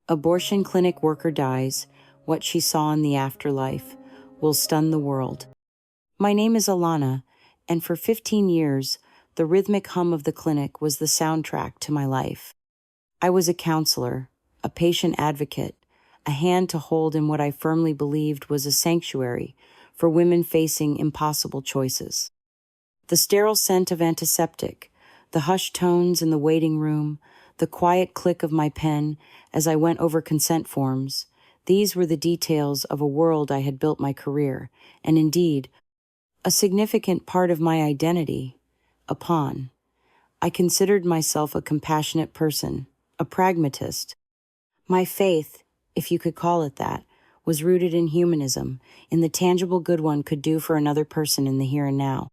Abortion clinic worker dies. What she saw in the afterlife will stun the world. My name is Alana, and for 15 years, the rhythmic hum of the clinic was the soundtrack to my life. I was a counselor, a patient advocate, a hand to hold in what I firmly believed was a sanctuary for women facing impossible choices. The sterile scent of antiseptic, the hushed tones in the waiting room, the quiet click of my pen as I went over consent forms, these were the details of a world I had built my career, and indeed, a significant part of my identity, upon. I considered myself a compassionate person, a pragmatist. My faith, if you could call it that, was rooted in humanism, in the tangible good one could do for another person in the here and now.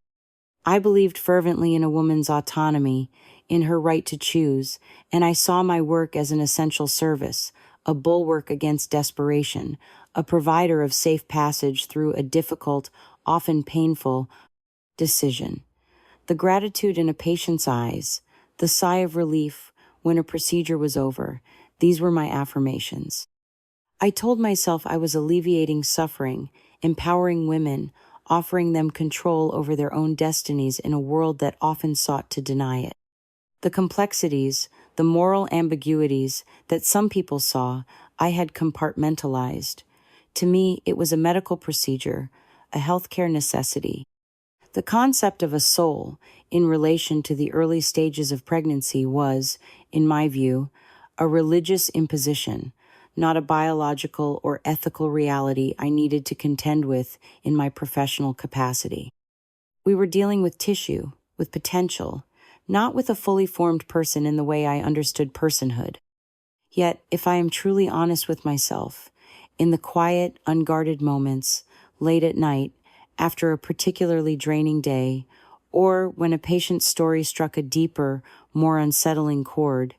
I believed fervently in a woman's autonomy, in her right to choose, and I saw my work as an essential service, a bulwark against desperation, a provider of safe passage through a difficult, often painful, decision. The gratitude in a patient's eyes, the sigh of relief when a procedure was over, these were my affirmations. I told myself I was alleviating suffering, empowering women, offering them control over their own destinies in a world that often sought to deny it. The complexities, the moral ambiguities that some people saw, I had compartmentalized. To me, it was a medical procedure, a healthcare necessity. The concept of a soul in relation to the early stages of pregnancy was, in my view, a religious imposition, not a biological or ethical reality I needed to contend with in my professional capacity. We were dealing with tissue, with potential, not with a fully formed person in the way I understood personhood. Yet, if I am truly honest with myself, in the quiet, unguarded moments, late at night, after a particularly draining day, or when a patient's story struck a deeper, more unsettling chord,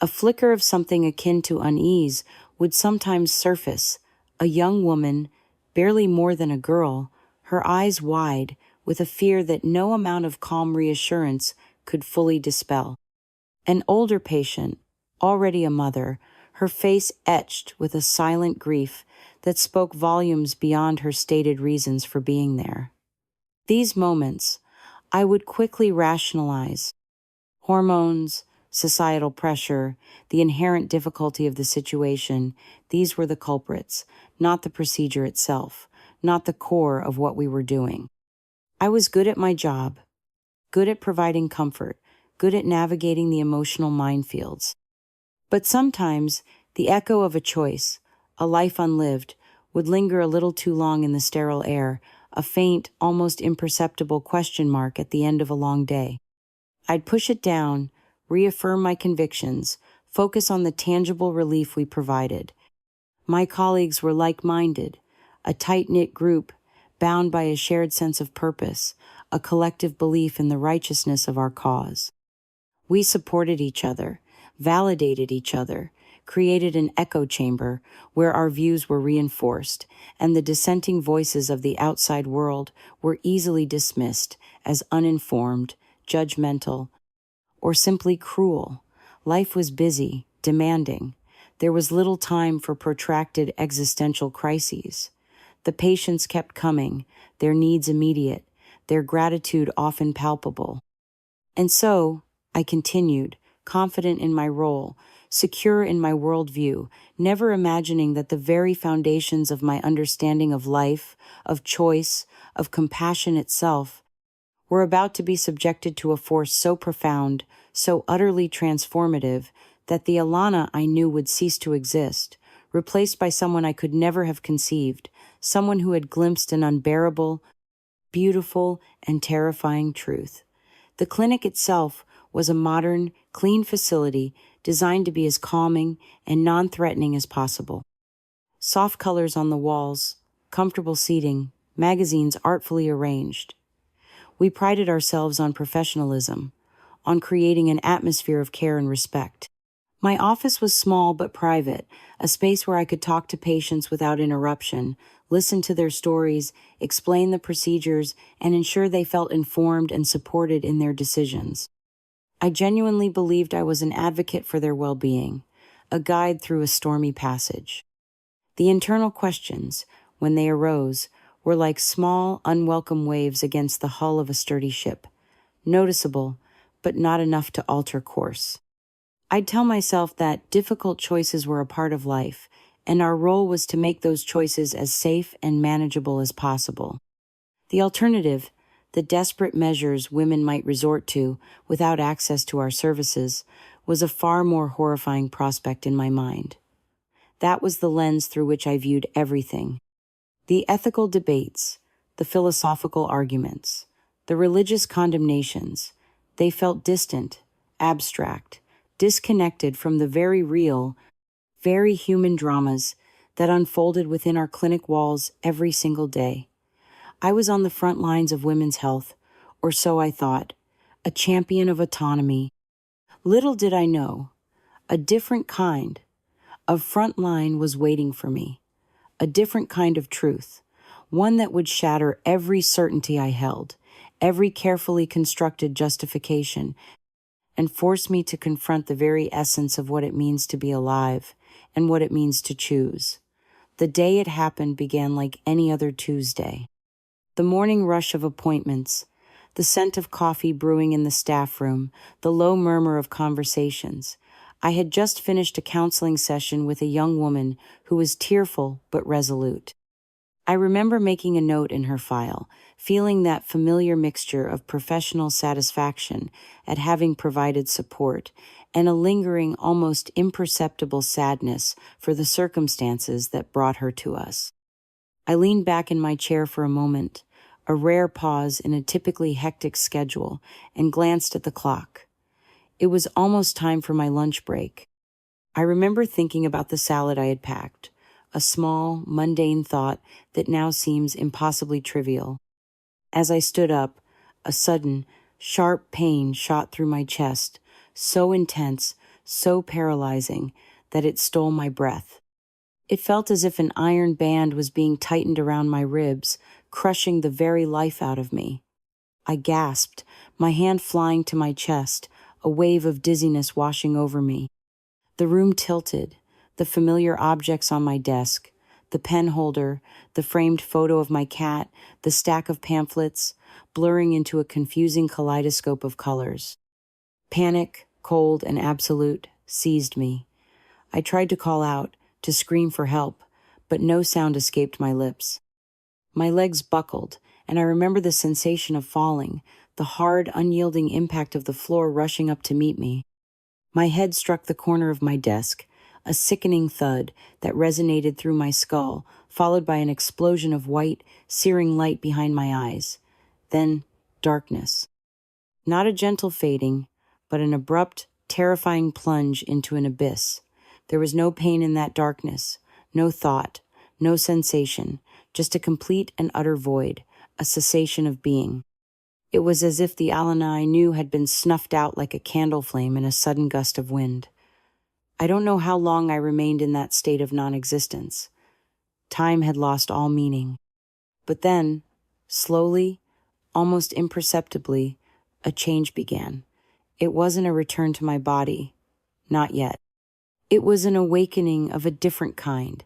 a flicker of something akin to unease would sometimes surface, a young woman, barely more than a girl, her eyes wide, with a fear that no amount of calm reassurance could fully dispel. An older patient, already a mother, her face etched with a silent grief that spoke volumes beyond her stated reasons for being there. These moments, I would quickly rationalize. Hormones, societal pressure, the inherent difficulty of the situation, these were the culprits, not the procedure itself, not the core of what we were doing. I was good at my job, good at providing comfort, good at navigating the emotional minefields. But sometimes, the echo of a choice, a life unlived, would linger a little too long in the sterile air, a faint, almost imperceptible question mark at the end of a long day. I'd push it down, reaffirm my convictions, focus on the tangible relief we provided. My colleagues were like-minded, a tight-knit group, bound by a shared sense of purpose, a collective belief in the righteousness of our cause. We supported each other, validated each other, created an echo chamber where our views were reinforced, and the dissenting voices of the outside world were easily dismissed as uninformed, judgmental, or simply cruel. Life was busy, demanding. There was little time for protracted existential crises. The patients kept coming, their needs immediate, their gratitude often palpable. And so, I continued, confident in my role, secure in my worldview, never imagining that the very foundations of my understanding of life, of choice, of compassion itself, were about to be subjected to a force so profound, so utterly transformative, that the Alana I knew would cease to exist, replaced by someone I could never have conceived, someone who had glimpsed an unbearable, beautiful, and terrifying truth. The clinic itself was a modern, clean facility designed to be as calming and non-threatening as possible. Soft colors on the walls, comfortable seating, magazines artfully arranged. We prided ourselves on professionalism, on creating an atmosphere of care and respect. My office was small but private, a space where I could talk to patients without interruption, listen to their stories, explain the procedures, and ensure they felt informed and supported in their decisions. I genuinely believed I was an advocate for their well-being, a guide through a stormy passage. The internal questions, when they arose, were like small, unwelcome waves against the hull of a sturdy ship, noticeable, but not enough to alter course. I'd tell myself that difficult choices were a part of life, and our role was to make those choices as safe and manageable as possible. The alternative, the desperate measures women might resort to without access to our services, was a far more horrifying prospect in my mind. That was the lens through which I viewed everything. The ethical debates, the philosophical arguments, the religious condemnations, they felt distant, abstract, disconnected from the very real, very human dramas that unfolded within our clinic walls every single day. I was on the front lines of women's health, or so I thought, a champion of autonomy. Little did I know, a different kind of front line was waiting for me, a different kind of truth, one that would shatter every certainty I held, every carefully constructed justification, and force me to confront the very essence of what it means to be alive and what it means to choose. The day it happened began like any other Tuesday. The morning rush of appointments, the scent of coffee brewing in the staff room, the low murmur of conversations. I had just finished a counseling session with a young woman who was tearful but resolute. I remember making a note in her file, feeling that familiar mixture of professional satisfaction at having provided support and a lingering, almost imperceptible sadness for the circumstances that brought her to us. I leaned back in my chair for a moment, a rare pause in a typically hectic schedule, and glanced at the clock. It was almost time for my lunch break. I remember thinking about the salad I had packed, a small, mundane thought that now seems impossibly trivial. As I stood up, a sudden, sharp pain shot through my chest, so intense, so paralyzing, that it stole my breath. It felt as if an iron band was being tightened around my ribs, crushing the very life out of me. I gasped, my hand flying to my chest, a wave of dizziness washing over me. The room tilted, the familiar objects on my desk, the pen holder, the framed photo of my cat, the stack of pamphlets, blurring into a confusing kaleidoscope of colors. Panic, cold and absolute, seized me. I tried to call out, to scream for help, but no sound escaped my lips. My legs buckled, and I remember the sensation of falling, the hard, unyielding impact of the floor rushing up to meet me. My head struck the corner of my desk, a sickening thud that resonated through my skull, followed by an explosion of white, searing light behind my eyes. Then, darkness. Not a gentle fading, but an abrupt, terrifying plunge into an abyss. There was no pain in that darkness, no thought, no sensation, just a complete and utter void, a cessation of being. It was as if the Alana I knew had been snuffed out like a candle flame in a sudden gust of wind. I don't know how long I remained in that state of non-existence. Time had lost all meaning. But then, slowly, almost imperceptibly, a change began. It wasn't a return to my body. Not yet. It was an awakening of a different kind,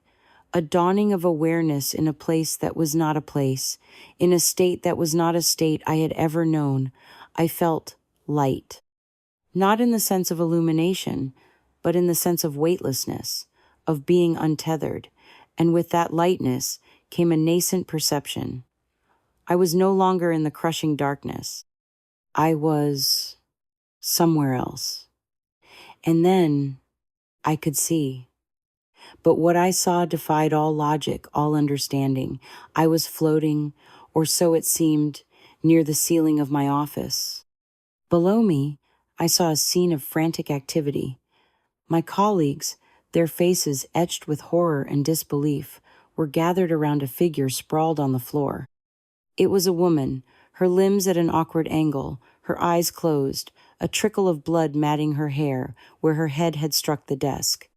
a dawning of awareness in a place that was not a place, in a state that was not a state I had ever known. I felt light. Not in the sense of illumination, but in the sense of weightlessness, of being untethered, and with that lightness came a nascent perception. I was no longer in the crushing darkness. I was somewhere else. And then I could see. But what I saw defied all logic, all understanding. I was floating, or so it seemed, near the ceiling of my office. Below me, I saw a scene of frantic activity. My colleagues, their faces etched with horror and disbelief, were gathered around a figure sprawled on the floor. It was a woman, her limbs at an awkward angle, her eyes closed, a trickle of blood matting her hair where her head had struck the desk.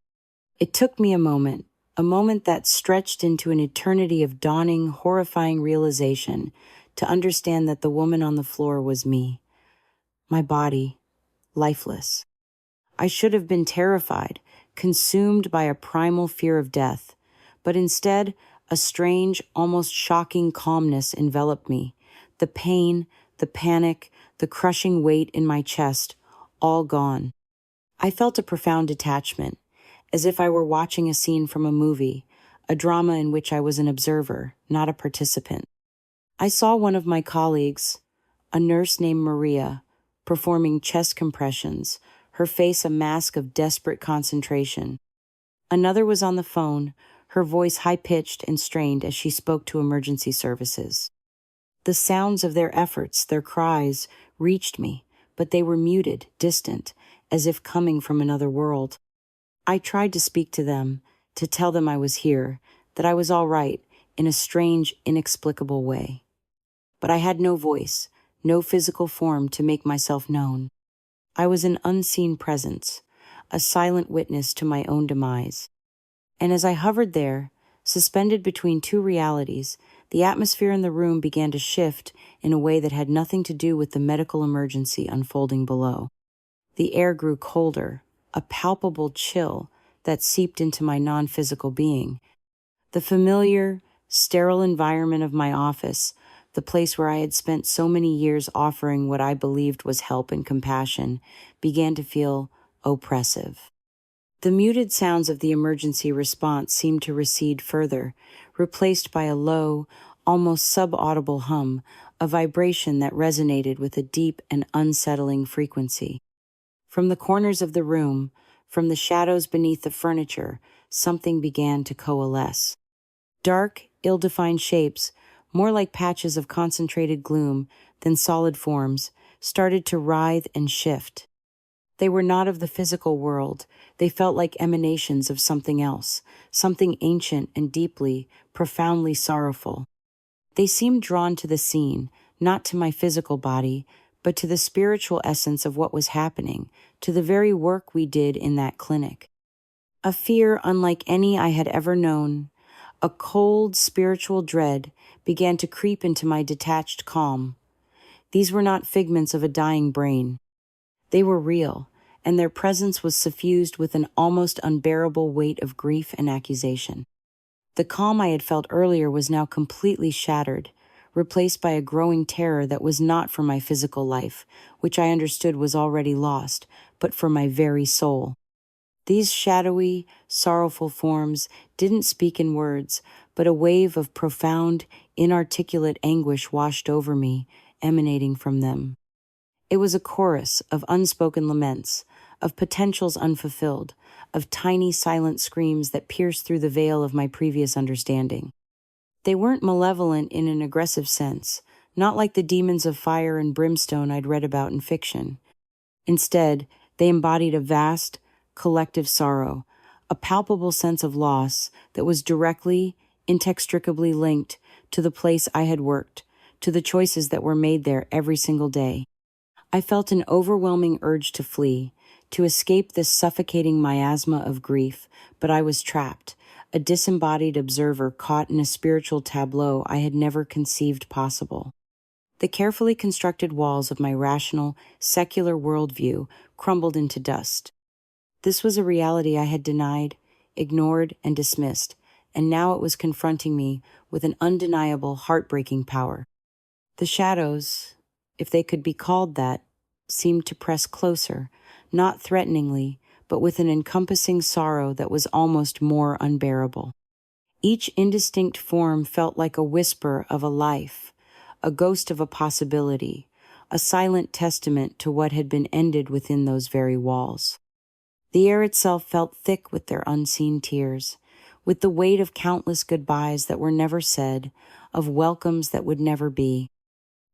It took me a moment that stretched into an eternity of dawning, horrifying realization, to understand that the woman on the floor was me. My body, lifeless. I should have been terrified, consumed by a primal fear of death, but instead, a strange, almost shocking calmness enveloped me. The pain, the panic, the crushing weight in my chest, all gone. I felt a profound detachment, as if I were watching a scene from a movie, a drama in which I was an observer, not a participant. I saw one of my colleagues, a nurse named Maria, performing chest compressions, her face a mask of desperate concentration. Another was on the phone, her voice high-pitched and strained as she spoke to emergency services. The sounds of their efforts, their cries, reached me, but they were muted, distant, as if coming from another world. I tried to speak to them, to tell them I was here, that I was all right, in a strange, inexplicable way. But I had no voice, no physical form to make myself known. I was an unseen presence, a silent witness to my own demise. And as I hovered there, suspended between two realities, the atmosphere in the room began to shift in a way that had nothing to do with the medical emergency unfolding below. The air grew colder, a palpable chill that seeped into my non-physical being. The familiar, sterile environment of my office, the place where I had spent so many years offering what I believed was help and compassion, began to feel oppressive. The muted sounds of the emergency response seemed to recede further, replaced by a low, almost subaudible hum, a vibration that resonated with a deep and unsettling frequency. From the corners of the room, from the shadows beneath the furniture, something began to coalesce. Dark, ill-defined shapes, more like patches of concentrated gloom than solid forms, started to writhe and shift. They were not of the physical world. They felt like emanations of something else, something ancient and deeply, profoundly sorrowful. They seemed drawn to the scene, not to my physical body, but to the spiritual essence of what was happening, to the very work we did in that clinic. A fear unlike any I had ever known, a cold spiritual dread, began to creep into my detached calm. These were not figments of a dying brain. They were real, and their presence was suffused with an almost unbearable weight of grief and accusation. The calm I had felt earlier was now completely shattered, replaced by a growing terror that was not for my physical life, which I understood was already lost, but for my very soul. These shadowy, sorrowful forms didn't speak in words, but a wave of profound, inarticulate anguish washed over me, emanating from them. It was a chorus of unspoken laments, of potentials unfulfilled, of tiny silent screams that pierced through the veil of my previous understanding. They weren't malevolent in an aggressive sense, not like the demons of fire and brimstone I'd read about in fiction. Instead, they embodied a vast, collective sorrow, a palpable sense of loss that was directly, inextricably linked to the place I had worked, to the choices that were made there every single day. I felt an overwhelming urge to flee, to escape this suffocating miasma of grief, but I was trapped, a disembodied observer caught in a spiritual tableau I had never conceived possible. The carefully constructed walls of my rational, secular worldview crumbled into dust. This was a reality I had denied, ignored, and dismissed, and now it was confronting me with an undeniable, heartbreaking power. The shadows, if they could be called that, seemed to press closer, not threateningly, but with an encompassing sorrow that was almost more unbearable. Each indistinct form felt like a whisper of a life, a ghost of a possibility, a silent testament to what had been ended within those very walls. The air itself felt thick with their unseen tears, with the weight of countless goodbyes that were never said, of welcomes that would never be.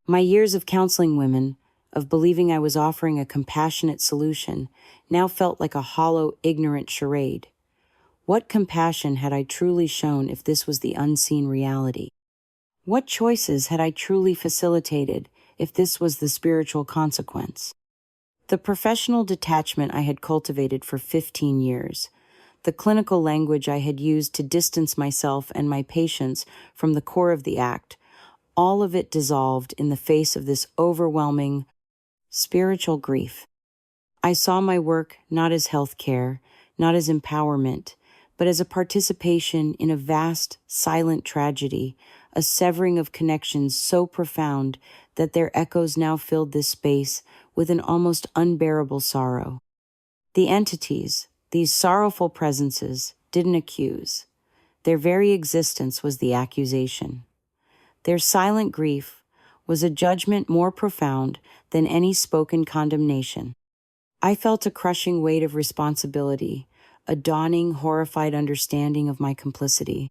My years of counseling women, of believing I was offering a compassionate solution, now felt like a hollow, ignorant charade. What compassion had I truly shown if this was the unseen reality? What choices had I truly facilitated if this was the spiritual consequence? The professional detachment I had cultivated for 15 years, the clinical language I had used to distance myself and my patients from the core of the act, all of it dissolved in the face of this overwhelming spiritual grief. I saw my work not as health care, not as empowerment, but as a participation in a vast, silent tragedy, a severing of connections so profound that their echoes now filled this space with an almost unbearable sorrow. The entities, these sorrowful presences, didn't accuse. Their very existence was the accusation. Their silent grief was a judgment more profound than any spoken condemnation. I felt a crushing weight of responsibility, a dawning, horrified understanding of my complicity.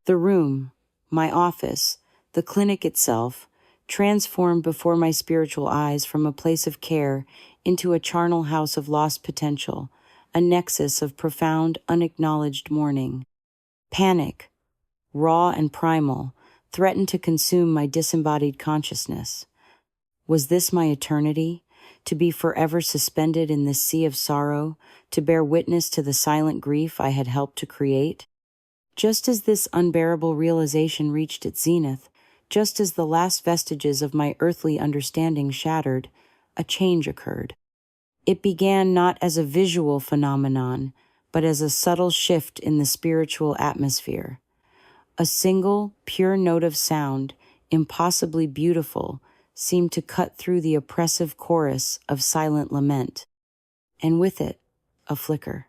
The room, my office, the clinic itself, transformed before my spiritual eyes from a place of care into a charnel house of lost potential, a nexus of profound, unacknowledged mourning. Panic, raw and primal, threatened to consume my disembodied consciousness. Was this my eternity? To be forever suspended in this sea of sorrow, to bear witness to the silent grief I had helped to create? Just as this unbearable realization reached its zenith, just as the last vestiges of my earthly understanding shattered, a change occurred. It began not as a visual phenomenon, but as a subtle shift in the spiritual atmosphere. A single, pure note of sound, impossibly beautiful, seemed to cut through the oppressive chorus of silent lament. And with it, a flicker.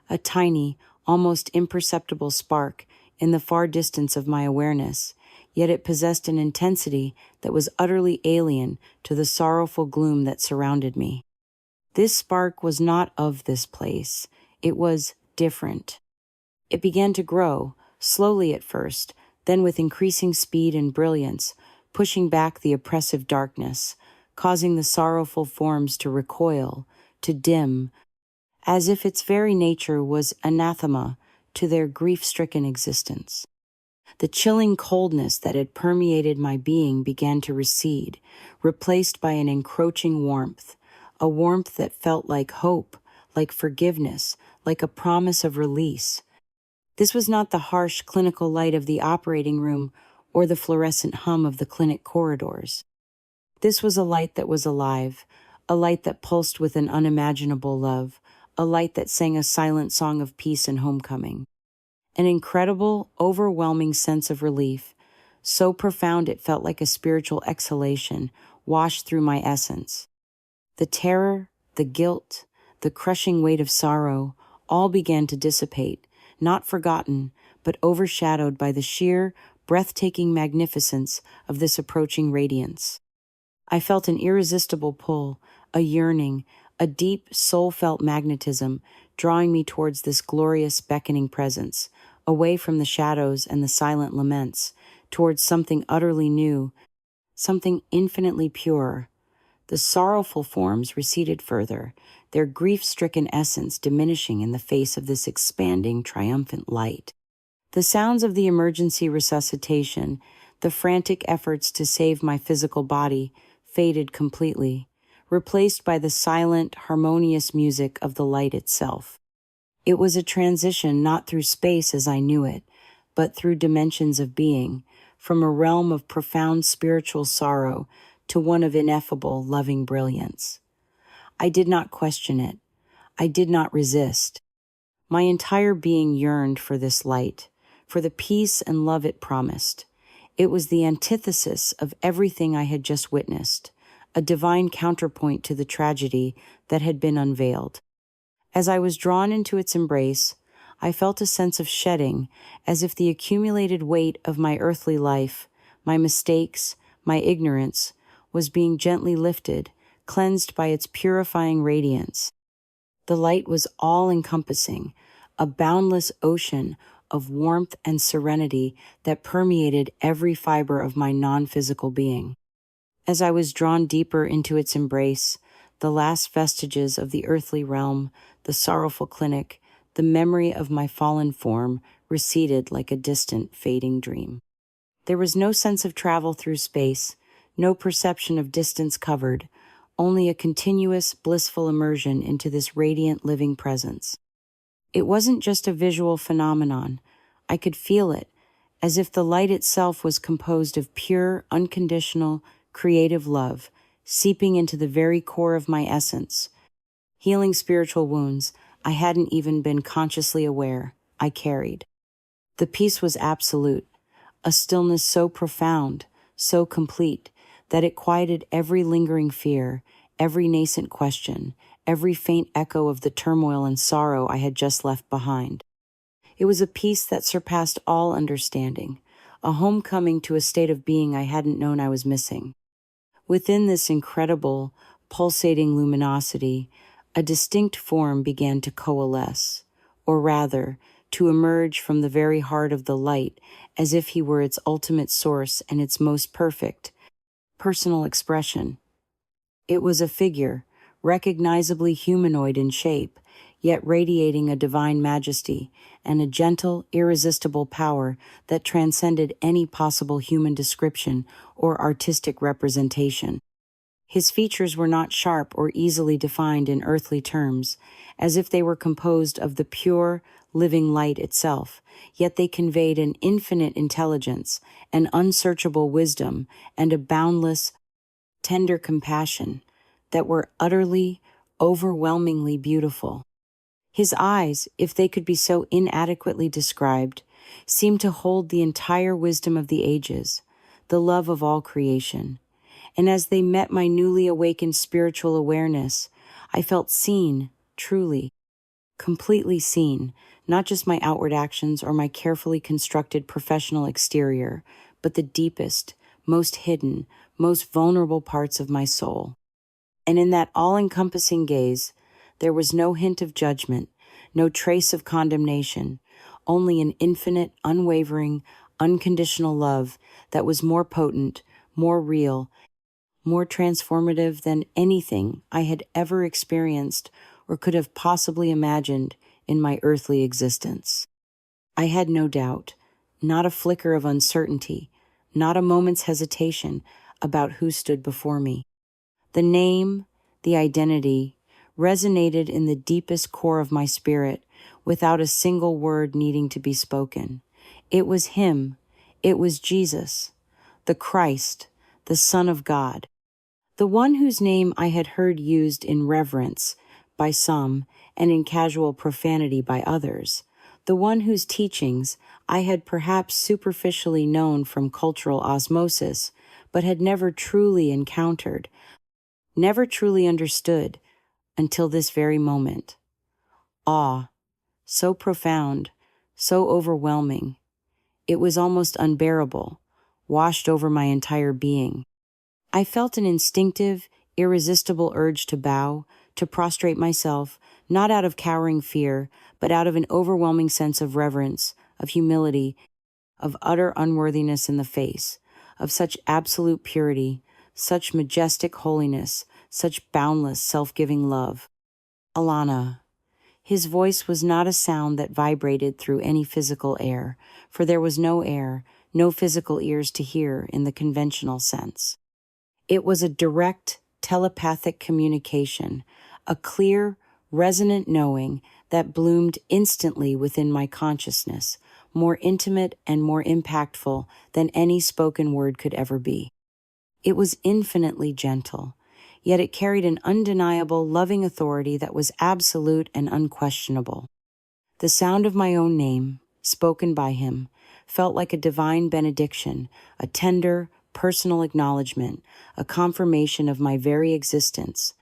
A tiny, almost imperceptible spark in the far distance of my awareness, yet it possessed an intensity that was utterly alien to the sorrowful gloom that surrounded me. This spark was not of this place. It was different. It began to grow, slowly at first, then with increasing speed and brilliance, pushing back the oppressive darkness, causing the sorrowful forms to recoil, to dim, as if its very nature was anathema to their grief-stricken existence. The chilling coldness that had permeated my being began to recede, replaced by an encroaching warmth, a warmth that felt like hope, like forgiveness, like a promise of release. This was not the harsh clinical light of the operating room or the fluorescent hum of the clinic corridors. This was a light that was alive, a light that pulsed with an unimaginable love, a light that sang a silent song of peace and homecoming. An incredible, overwhelming sense of relief, so profound it felt like a spiritual exhalation, washed through my essence. The terror, the guilt, the crushing weight of sorrow, all began to dissipate, not forgotten, but overshadowed by the sheer, breathtaking magnificence of this approaching radiance. I felt an irresistible pull, a yearning, a deep, soul-felt magnetism drawing me towards this glorious, beckoning presence, away from the shadows and the silent laments, towards something utterly new, something infinitely pure. The sorrowful forms receded further, their grief-stricken essence diminishing in the face of this expanding, triumphant light. The sounds of the emergency resuscitation, the frantic efforts to save my physical body, faded completely, replaced by the silent, harmonious music of the light itself. It was a transition not through space as I knew it, but through dimensions of being, from a realm of profound spiritual sorrow to one of ineffable, loving brilliance. I did not question it. I did not resist. My entire being yearned for this light, for the peace and love it promised. It was the antithesis of everything I had just witnessed, a divine counterpoint to the tragedy that had been unveiled. As I was drawn into its embrace, I felt a sense of shedding, as if the accumulated weight of my earthly life, my mistakes, my ignorance, was being gently lifted, cleansed by its purifying radiance. The light was all-encompassing, a boundless ocean of warmth and serenity that permeated every fiber of my non-physical being. As I was drawn deeper into its embrace, the last vestiges of the earthly realm, the sorrowful clinic, the memory of my fallen form receded like a distant, fading dream. There was no sense of travel through space, no perception of distance covered, only a continuous, blissful immersion into this radiant, living presence. It wasn't just a visual phenomenon. I could feel it, as if the light itself was composed of pure, unconditional, creative love, seeping into the very core of my essence, healing spiritual wounds, I hadn't even been consciously aware I carried. The peace was absolute, a stillness so profound, so complete, that it quieted every lingering fear, every nascent question, every faint echo of the turmoil and sorrow I had just left behind. It was a peace that surpassed all understanding, a homecoming to a state of being I hadn't known I was missing. Within this incredible, pulsating luminosity, a distinct form began to coalesce, or rather, to emerge from the very heart of the light as if he were its ultimate source and its most perfect, personal expression. It was a figure, recognizably humanoid in shape, yet radiating a divine majesty and a gentle, irresistible power that transcended any possible human description or artistic representation. His features were not sharp or easily defined in earthly terms, as if they were composed of the pure, living light itself, yet they conveyed an infinite intelligence, an unsearchable wisdom, and a boundless, tender compassion that were utterly, overwhelmingly beautiful. His eyes, if they could be so inadequately described, seemed to hold the entire wisdom of the ages, the love of all creation. And as they met my newly awakened spiritual awareness, I felt seen, truly, completely seen, not just my outward actions or my carefully constructed professional exterior, but the deepest, most hidden, most vulnerable parts of my soul. And in that all-encompassing gaze, there was no hint of judgment, no trace of condemnation, only an infinite, unwavering, unconditional love that was more potent, more real, more transformative than anything I had ever experienced or could have possibly imagined in my earthly existence. I had no doubt, not a flicker of uncertainty, not a moment's hesitation about who stood before me. The name, the identity, resonated in the deepest core of my spirit without a single word needing to be spoken. It was him. It was Jesus, the Christ, the Son of God, the one whose name I had heard used in reverence by some and in casual profanity by others, the one whose teachings I had perhaps superficially known from cultural osmosis, but had never truly encountered, never truly understood until this very moment. Awe, so profound, so overwhelming, it was almost unbearable, washed over my entire being. I felt an instinctive, irresistible urge to bow, to prostrate myself, not out of cowering fear, but out of an overwhelming sense of reverence, of humility, of utter unworthiness in the face, of such absolute purity, such majestic holiness, such boundless self-giving love. Alana. His voice was not a sound that vibrated through any physical air, for there was no air, no physical ears to hear in the conventional sense. It was a direct, telepathic communication, a clear, resonant knowing that bloomed instantly within my consciousness, more intimate and more impactful than any spoken word could ever be. It was infinitely gentle, yet it carried an undeniable, loving authority that was absolute and unquestionable. The sound of my own name, spoken by him, felt like a divine benediction, a tender, personal acknowledgement, a confirmation of my very existence,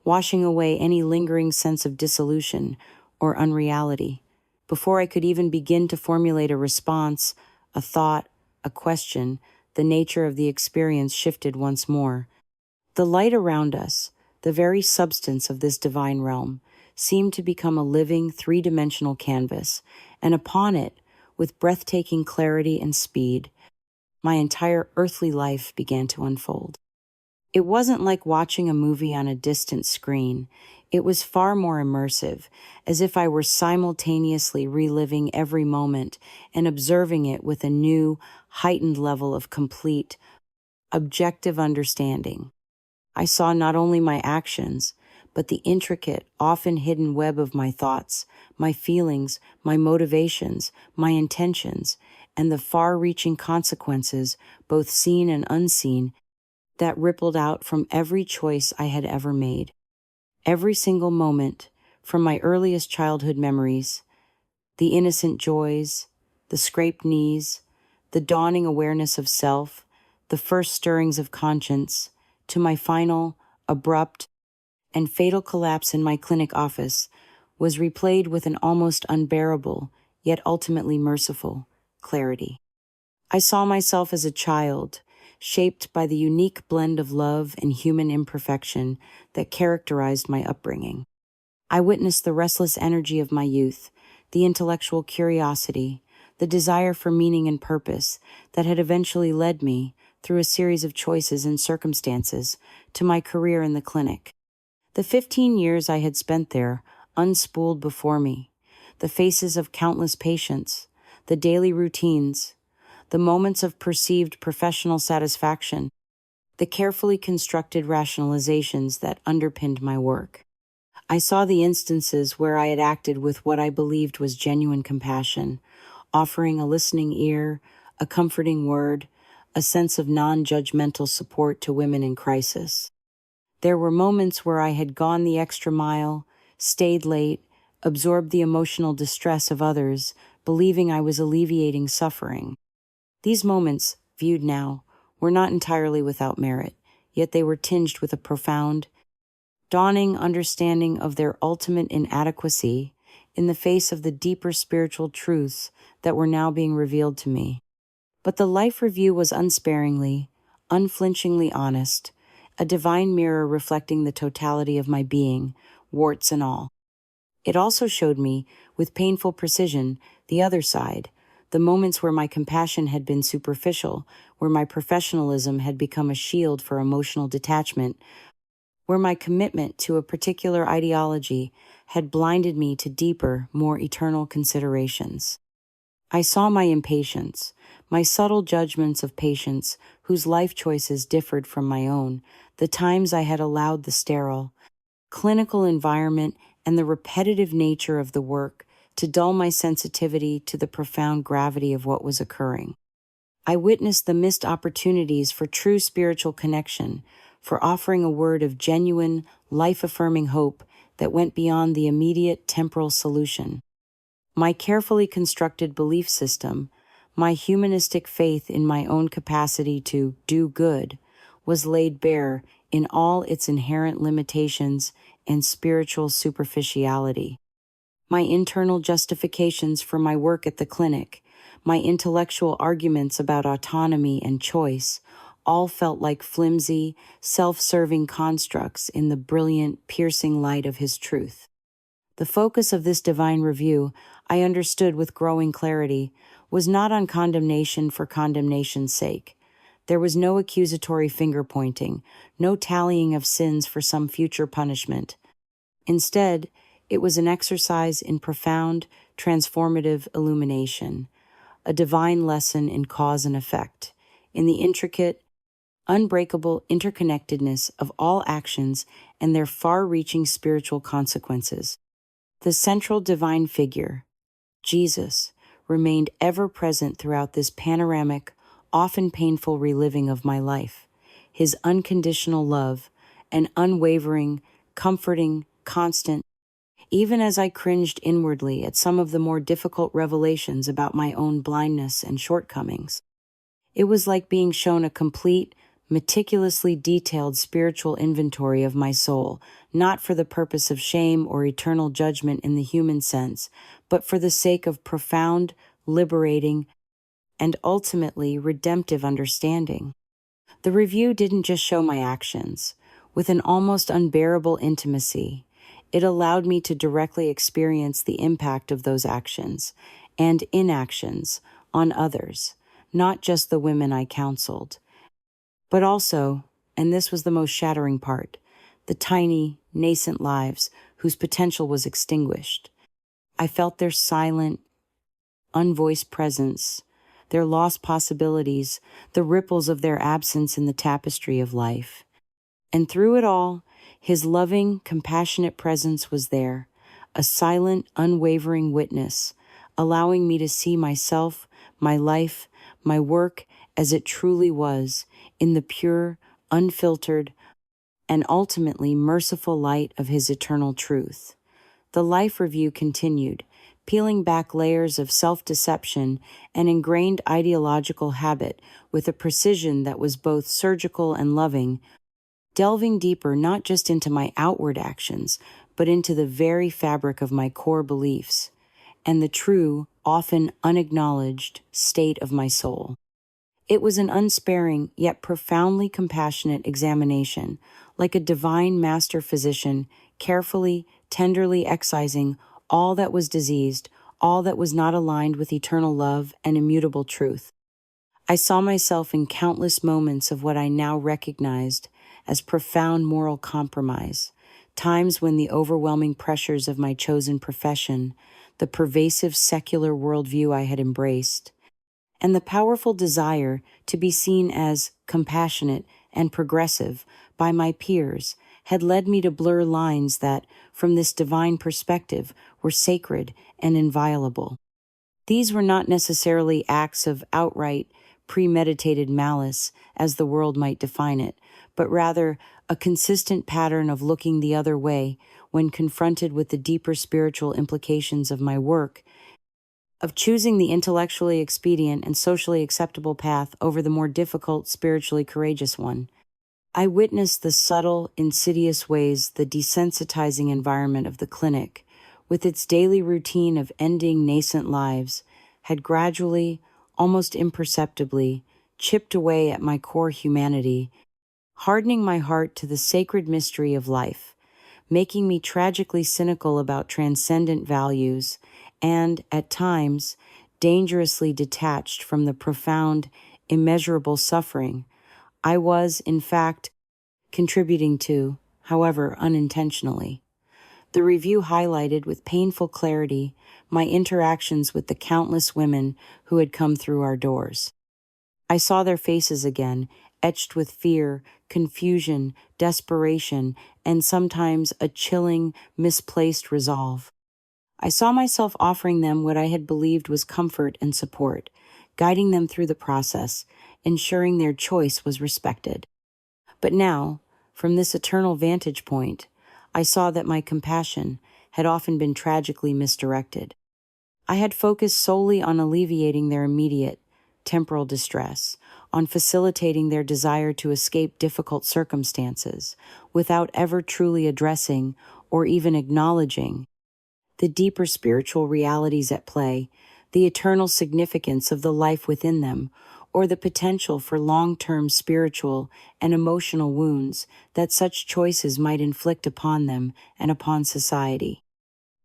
washing away any lingering sense of dissolution or unreality. Before I could even begin to formulate a response, a thought, a question, the nature of the experience shifted once more. The light around us, the very substance of this divine realm, seemed to become a living, three-dimensional canvas, and upon it, with breathtaking clarity and speed, my entire earthly life began to unfold. It wasn't like watching a movie on a distant screen. It was far more immersive, as if I were simultaneously reliving every moment and observing it with a new, heightened level of complete, objective understanding. I saw not only my actions, but the intricate, often hidden web of my thoughts, my feelings, my motivations, my intentions, and the far-reaching consequences, both seen and unseen, that rippled out from every choice I had ever made. Every single moment, from my earliest childhood memories, the innocent joys, the scraped knees, the dawning awareness of self, the first stirrings of conscience, to my final, abrupt, and fatal collapse in my clinic office, was replayed with an almost unbearable, yet ultimately merciful, clarity. I saw myself as a child, shaped by the unique blend of love and human imperfection that characterized my upbringing. I witnessed the restless energy of my youth, the intellectual curiosity, the desire for meaning and purpose that had eventually led me, through a series of choices and circumstances, to my career in the clinic. The 15 years I had spent there unspooled before me, the faces of countless patients, the daily routines, the moments of perceived professional satisfaction, the carefully constructed rationalizations that underpinned my work. I saw the instances where I had acted with what I believed was genuine compassion, offering a listening ear, a comforting word, a sense of non-judgmental support to women in crisis. There were moments where I had gone the extra mile, stayed late, absorbed the emotional distress of others, believing I was alleviating suffering. These moments, viewed now, were not entirely without merit, yet they were tinged with a profound, dawning understanding of their ultimate inadequacy in the face of the deeper spiritual truths that were now being revealed to me. But the life review was unsparingly, unflinchingly honest, a divine mirror reflecting the totality of my being, warts and all. It also showed me, with painful precision, the other side, the moments where my compassion had been superficial, where my professionalism had become a shield for emotional detachment, where my commitment to a particular ideology had blinded me to deeper, more eternal considerations. I saw my impatience, my subtle judgments of patients whose life choices differed from my own, the times I had allowed the sterile, clinical environment and the repetitive nature of the work to dull my sensitivity to the profound gravity of what was occurring. I witnessed the missed opportunities for true spiritual connection, for offering a word of genuine, life-affirming hope that went beyond the immediate temporal solution. My carefully constructed belief system, my humanistic faith in my own capacity to do good, was laid bare in all its inherent limitations and spiritual superficiality. My internal justifications for my work at the clinic, my intellectual arguments about autonomy and choice, all felt like flimsy, self-serving constructs in the brilliant, piercing light of his truth. The focus of this divine review, I understood with growing clarity, was not on condemnation for condemnation's sake. There was no accusatory finger-pointing, no tallying of sins for some future punishment. Instead, it was an exercise in profound, transformative illumination, a divine lesson in cause and effect, in the intricate, unbreakable interconnectedness of all actions and their far-reaching spiritual consequences. The central divine figure, Jesus, remained ever present throughout this panoramic, often painful reliving of my life. His unconditional love, an unwavering, comforting, constant, even as I cringed inwardly at some of the more difficult revelations about my own blindness and shortcomings. It was like being shown a complete, meticulously detailed spiritual inventory of my soul, not for the purpose of shame or eternal judgment in the human sense, but for the sake of profound, liberating, and ultimately redemptive understanding. The review didn't just show my actions. With an almost unbearable intimacy, it allowed me to directly experience the impact of those actions and inactions on others, not just the women I counseled, but also, and this was the most shattering part, the tiny, nascent lives whose potential was extinguished. I felt their silent, unvoiced presence, their lost possibilities, the ripples of their absence in the tapestry of life. And through it all, his loving, compassionate presence was there, a silent, unwavering witness, allowing me to see myself, my life, my work as it truly was, in the pure, unfiltered, and ultimately merciful light of his eternal truth. The life review continued, peeling back layers of self-deception and ingrained ideological habit with a precision that was both surgical and loving, delving deeper not just into my outward actions, but into the very fabric of my core beliefs and the true, often unacknowledged, state of my soul. It was an unsparing yet profoundly compassionate examination, like a divine master physician carefully, tenderly excising all that was diseased, all that was not aligned with eternal love and immutable truth. I saw myself in countless moments of what I now recognized as profound moral compromise, times when the overwhelming pressures of my chosen profession, the pervasive secular worldview I had embraced, and the powerful desire to be seen as compassionate and progressive by my peers had led me to blur lines that, from this divine perspective, were sacred and inviolable. These were not necessarily acts of outright, premeditated malice, as the world might define it, but rather a consistent pattern of looking the other way when confronted with the deeper spiritual implications of my work, of choosing the intellectually expedient and socially acceptable path over the more difficult, spiritually courageous one. I witnessed the subtle, insidious ways the desensitizing environment of the clinic, with its daily routine of ending nascent lives, had gradually, almost imperceptibly, chipped away at my core humanity, hardening my heart to the sacred mystery of life, making me tragically cynical about transcendent values and, at times, dangerously detached from the profound, immeasurable suffering I was, in fact, contributing to, however unintentionally. The review highlighted with painful clarity my interactions with the countless women who had come through our doors. I saw their faces again, etched with fear, confusion, desperation, and sometimes a chilling, misplaced resolve. I saw myself offering them what I had believed was comfort and support, guiding them through the process, ensuring their choice was respected. But now, from this eternal vantage point, I saw that my compassion had often been tragically misdirected. I had focused solely on alleviating their immediate, temporal distress, on facilitating their desire to escape difficult circumstances, without ever truly addressing or even acknowledging the deeper spiritual realities at play, the eternal significance of the life within them, or the potential for long-term spiritual and emotional wounds that such choices might inflict upon them and upon society.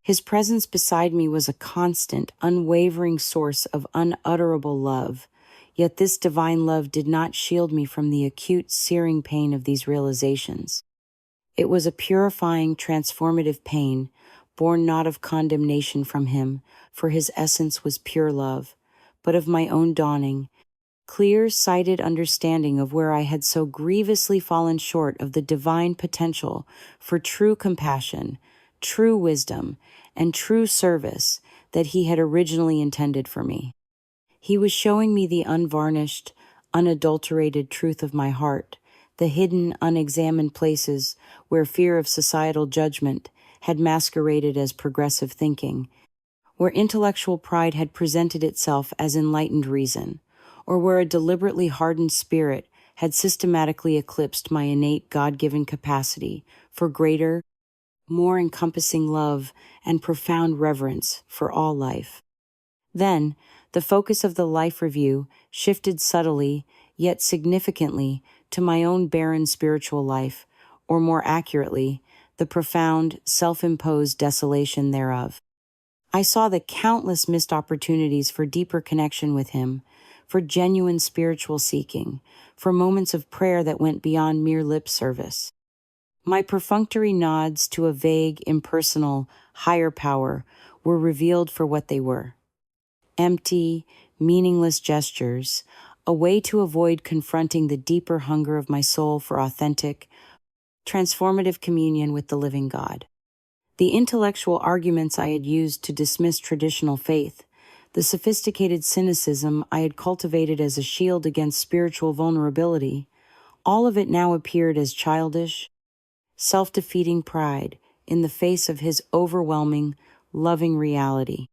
His presence beside me was a constant, unwavering source of unutterable love, yet this divine love did not shield me from the acute, searing pain of these realizations. It was a purifying, transformative pain, born not of condemnation from him, for his essence was pure love, but of my own dawning, clear-sighted understanding of where I had so grievously fallen short of the divine potential for true compassion, true wisdom, and true service that he had originally intended for me. He was showing me the unvarnished, unadulterated truth of my heart, the hidden, unexamined places where fear of societal judgment had masqueraded as progressive thinking, where intellectual pride had presented itself as enlightened reason, or where a deliberately hardened spirit had systematically eclipsed my innate God-given capacity for greater, more encompassing love and profound reverence for all life. Then, the focus of the life review shifted subtly, yet significantly, to my own barren spiritual life, or more accurately, the profound, self-imposed desolation thereof. I saw the countless missed opportunities for deeper connection with him, for genuine spiritual seeking, for moments of prayer that went beyond mere lip service. My perfunctory nods to a vague, impersonal, higher power were revealed for what they were. Empty, meaningless gestures, a way to avoid confronting the deeper hunger of my soul for authentic, transformative communion with the living God. The intellectual arguments I had used to dismiss traditional faith, the sophisticated cynicism I had cultivated as a shield against spiritual vulnerability, all of it now appeared as childish, self-defeating pride, in the face of his overwhelming, loving reality.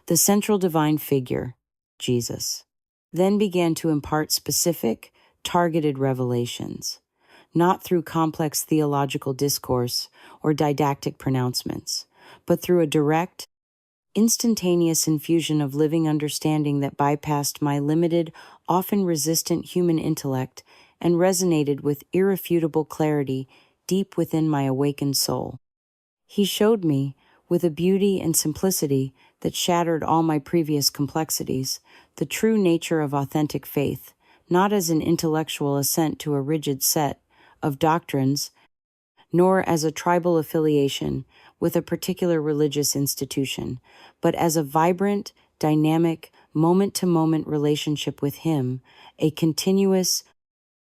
The central divine figure, Jesus, then began to impart specific, targeted revelations, not through complex theological discourse or didactic pronouncements, but through a direct, instantaneous infusion of living understanding that bypassed my limited, often resistant human intellect and resonated with irrefutable clarity deep within my awakened soul. He showed me, with a beauty and simplicity that shattered all my previous complexities, the true nature of authentic faith, not as an intellectual assent to a rigid set of doctrines, nor as a tribal affiliation with a particular religious institution, but as a vibrant, dynamic, moment-to-moment relationship with Him, a continuous,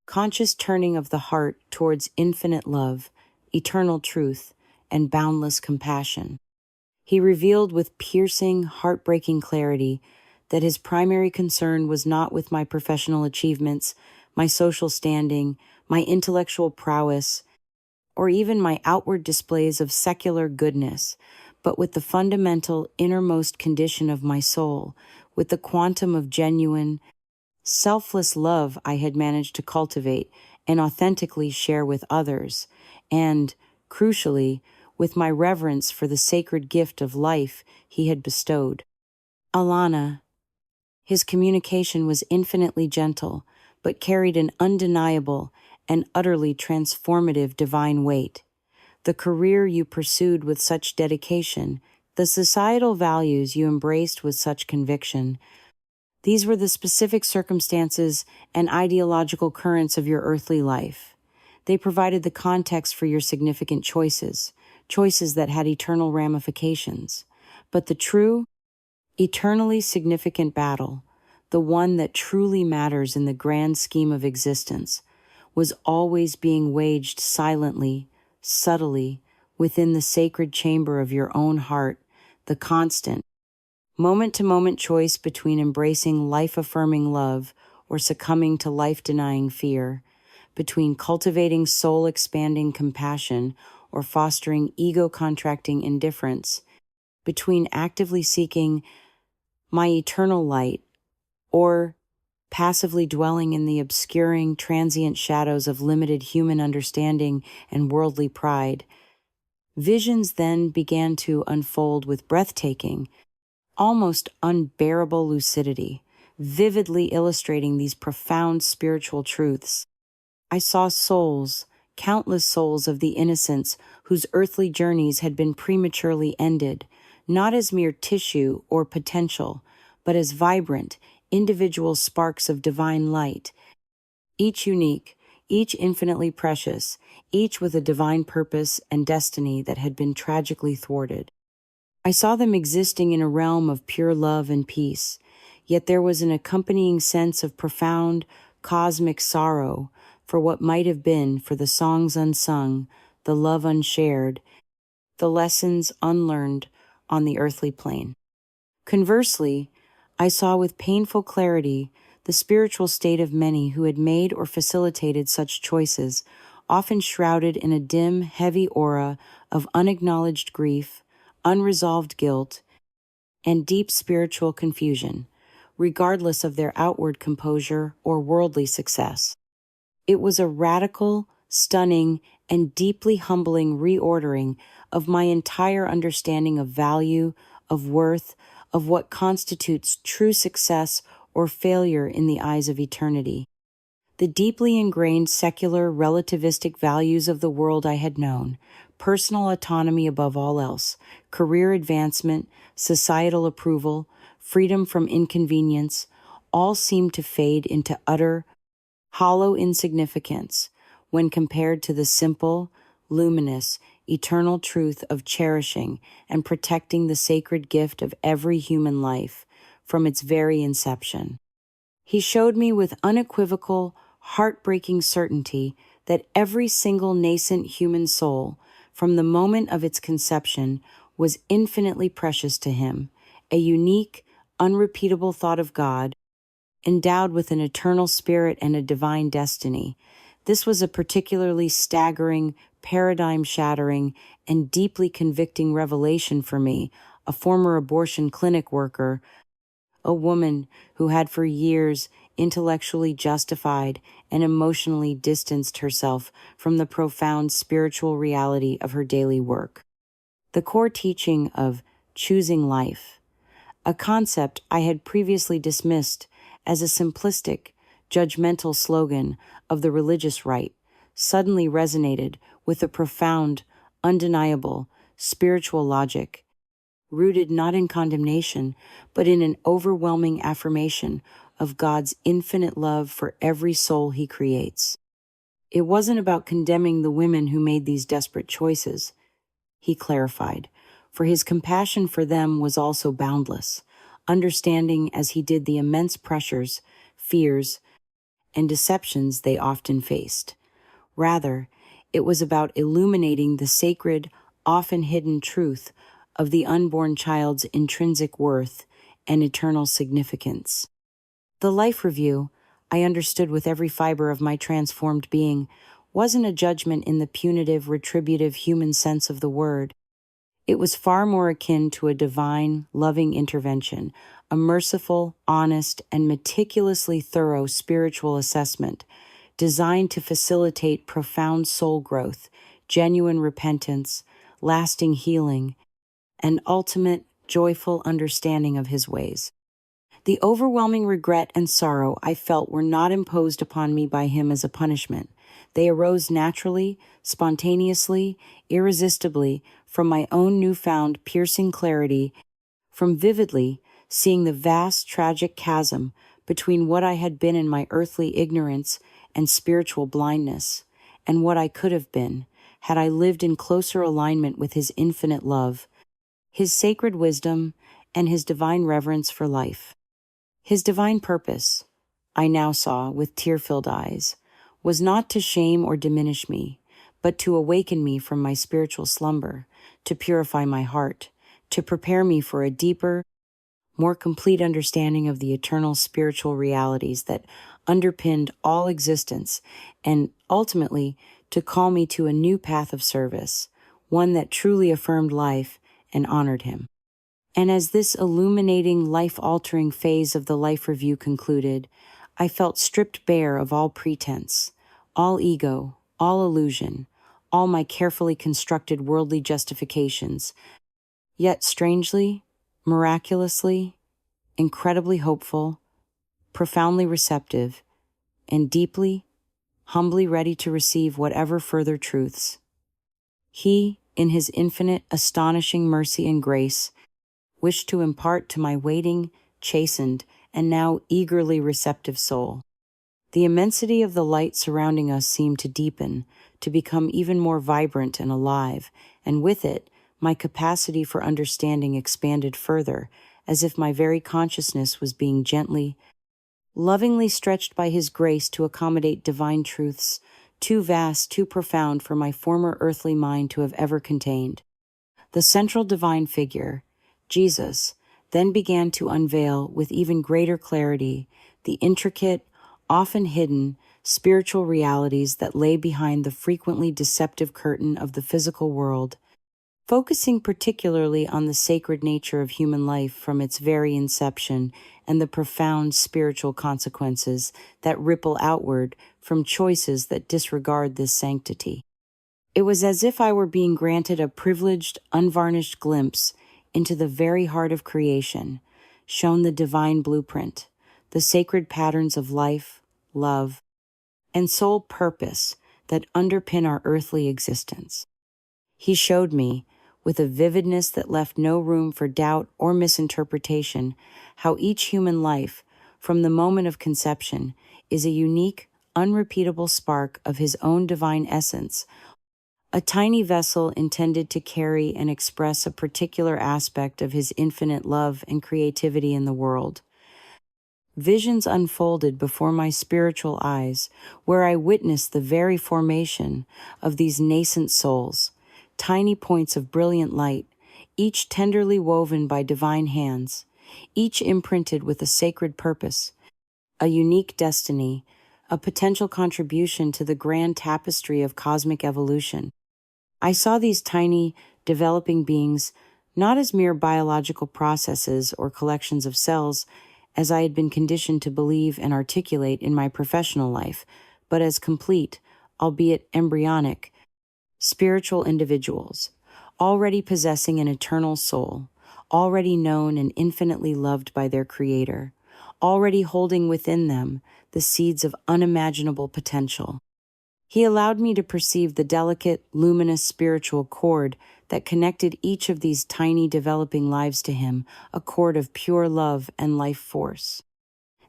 conscious turning of the heart towards infinite love, eternal truth, and boundless compassion. He revealed with piercing, heartbreaking clarity that his primary concern was not with my professional achievements, my social standing, my intellectual prowess, or even my outward displays of secular goodness, but with the fundamental innermost condition of my soul, with the quantum of genuine, selfless love I had managed to cultivate and authentically share with others, and, crucially, with my reverence for the sacred gift of life he had bestowed. Alana. His communication was infinitely gentle, but carried an undeniable and utterly transformative divine weight. The career you pursued with such dedication, the societal values you embraced with such conviction, these were the specific circumstances and ideological currents of your earthly life. They provided the context for your significant choices, choices that had eternal ramifications. But the true, eternally significant battle, the one that truly matters in the grand scheme of existence, was always being waged silently, subtly, within the sacred chamber of your own heart, the constant, moment-to-moment choice between embracing life-affirming love or succumbing to life-denying fear, between cultivating soul-expanding compassion or fostering ego-contracting indifference, between actively seeking my eternal light or passively dwelling in the obscuring, transient shadows of limited human understanding and worldly pride. Visions then began to unfold with breathtaking, almost unbearable lucidity, vividly illustrating these profound spiritual truths. I saw souls, countless souls of the innocents whose earthly journeys had been prematurely ended, not as mere tissue or potential, but as vibrant, individual sparks of divine light, each unique, each infinitely precious, each with a divine purpose and destiny that had been tragically thwarted. I saw them existing in a realm of pure love and peace, yet there was an accompanying sense of profound, cosmic sorrow for what might have been, for the songs unsung, the love unshared, the lessons unlearned on the earthly plane. Conversely, I saw with painful clarity the spiritual state of many who had made or facilitated such choices, often shrouded in a dim, heavy aura of unacknowledged grief, unresolved guilt, and deep spiritual confusion, regardless of their outward composure or worldly success. It was a radical, stunning, and deeply humbling reordering of my entire understanding of value, of worth, of what constitutes true success or failure in the eyes of eternity. The deeply ingrained secular, relativistic values of the world I had known, personal autonomy above all else, career advancement, societal approval, freedom from inconvenience, all seemed to fade into utter, hollow insignificance when compared to the simple, luminous, eternal truth of cherishing and protecting the sacred gift of every human life from its very inception. He showed me with unequivocal, heartbreaking certainty that every single nascent human soul, from the moment of its conception, was infinitely precious to him, a unique, unrepeatable thought of God, endowed with an eternal spirit and a divine destiny. This was a particularly staggering, paradigm-shattering, and deeply convicting revelation for me, a former abortion clinic worker, a woman who had for years intellectually justified and emotionally distanced herself from the profound spiritual reality of her daily work. The core teaching of choosing life, a concept I had previously dismissed as a simplistic, judgmental slogan of the religious right, suddenly resonated with a profound, undeniable, spiritual logic, rooted not in condemnation, but in an overwhelming affirmation of God's infinite love for every soul he creates. It wasn't about condemning the women who made these desperate choices, he clarified, for his compassion for them was also boundless, understanding as he did the immense pressures, fears, and deceptions they often faced. Rather, it was about illuminating the sacred, often hidden truth of the unborn child's intrinsic worth and eternal significance. The life review, I understood with every fiber of my transformed being, wasn't a judgment in the punitive, retributive human sense of the word. It was far more akin to a divine, loving intervention, a merciful, honest, and meticulously thorough spiritual assessment designed to facilitate profound soul growth, genuine repentance, lasting healing, and ultimate, joyful understanding of his ways. The overwhelming regret and sorrow I felt were not imposed upon me by him as a punishment. They arose naturally, spontaneously, irresistibly from my own newfound piercing clarity, from vividly seeing the vast tragic chasm between what I had been in my earthly ignorance and spiritual blindness, and what I could have been, had I lived in closer alignment with his infinite love, his sacred wisdom, and his divine reverence for life. His divine purpose, I now saw with tear-filled eyes, was not to shame or diminish me, but to awaken me from my spiritual slumber, to purify my heart, to prepare me for a deeper, more complete understanding of the eternal spiritual realities that underpinned all existence, and ultimately to call me to a new path of service, one that truly affirmed life and honored him. And as this illuminating, life-altering phase of the life review concluded, I felt stripped bare of all pretense, all ego, all illusion, all my carefully constructed worldly justifications, yet strangely, miraculously, incredibly hopeful, profoundly receptive, and deeply, humbly ready to receive whatever further truths he, in his infinite, astonishing mercy and grace, wished to impart to my waiting, chastened, and now eagerly receptive soul. The immensity of the light surrounding us seemed to deepen, to become even more vibrant and alive, and with it, my capacity for understanding expanded further, as if my very consciousness was being gently, lovingly stretched by his grace to accommodate divine truths, too vast, too profound for my former earthly mind to have ever contained. The central divine figure, Jesus, then began to unveil with even greater clarity the intricate, often hidden, spiritual realities that lay behind the frequently deceptive curtain of the physical world, focusing particularly on the sacred nature of human life from its very inception and the profound spiritual consequences that ripple outward from choices that disregard this sanctity. It was as if I were being granted a privileged, unvarnished glimpse into the very heart of creation, shown the divine blueprint, the sacred patterns of life, love, and soul purpose that underpin our earthly existence. He showed me, with a vividness that left no room for doubt or misinterpretation, how each human life, from the moment of conception, is a unique, unrepeatable spark of his own divine essence, a tiny vessel intended to carry and express a particular aspect of his infinite love and creativity in the world. Visions unfolded before my spiritual eyes, where I witnessed the very formation of these nascent souls, tiny points of brilliant light, each tenderly woven by divine hands, each imprinted with a sacred purpose, a unique destiny, a potential contribution to the grand tapestry of cosmic evolution. I saw these tiny, developing beings not as mere biological processes or collections of cells, as I had been conditioned to believe and articulate in my professional life, but as complete, albeit embryonic, spiritual individuals, already possessing an eternal soul, already known and infinitely loved by their Creator, already holding within them the seeds of unimaginable potential. He allowed me to perceive the delicate, luminous spiritual cord that connected each of these tiny developing lives to him, a cord of pure love and life force.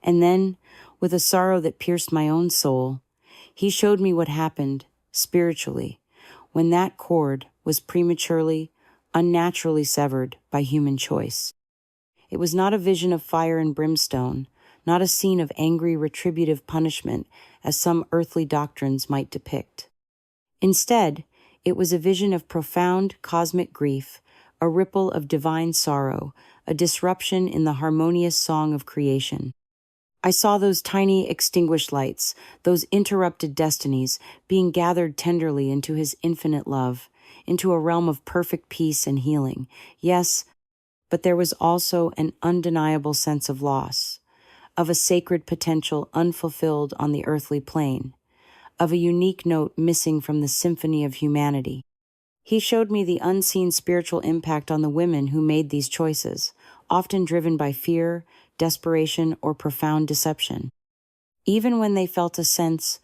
And then, with a sorrow that pierced my own soul, he showed me what happened, spiritually, when that cord was prematurely, unnaturally severed by human choice. It was not a vision of fire and brimstone, not a scene of angry retributive punishment as some earthly doctrines might depict. Instead, it was a vision of profound cosmic grief, a ripple of divine sorrow, a disruption in the harmonious song of creation. I saw those tiny extinguished lights, those interrupted destinies, being gathered tenderly into his infinite love, into a realm of perfect peace and healing. Yes, but there was also an undeniable sense of loss, of a sacred potential unfulfilled on the earthly plane, of a unique note missing from the symphony of humanity. He showed me the unseen spiritual impact on the women who made these choices, often driven by fear, desperation, or profound deception. Even when they felt a sense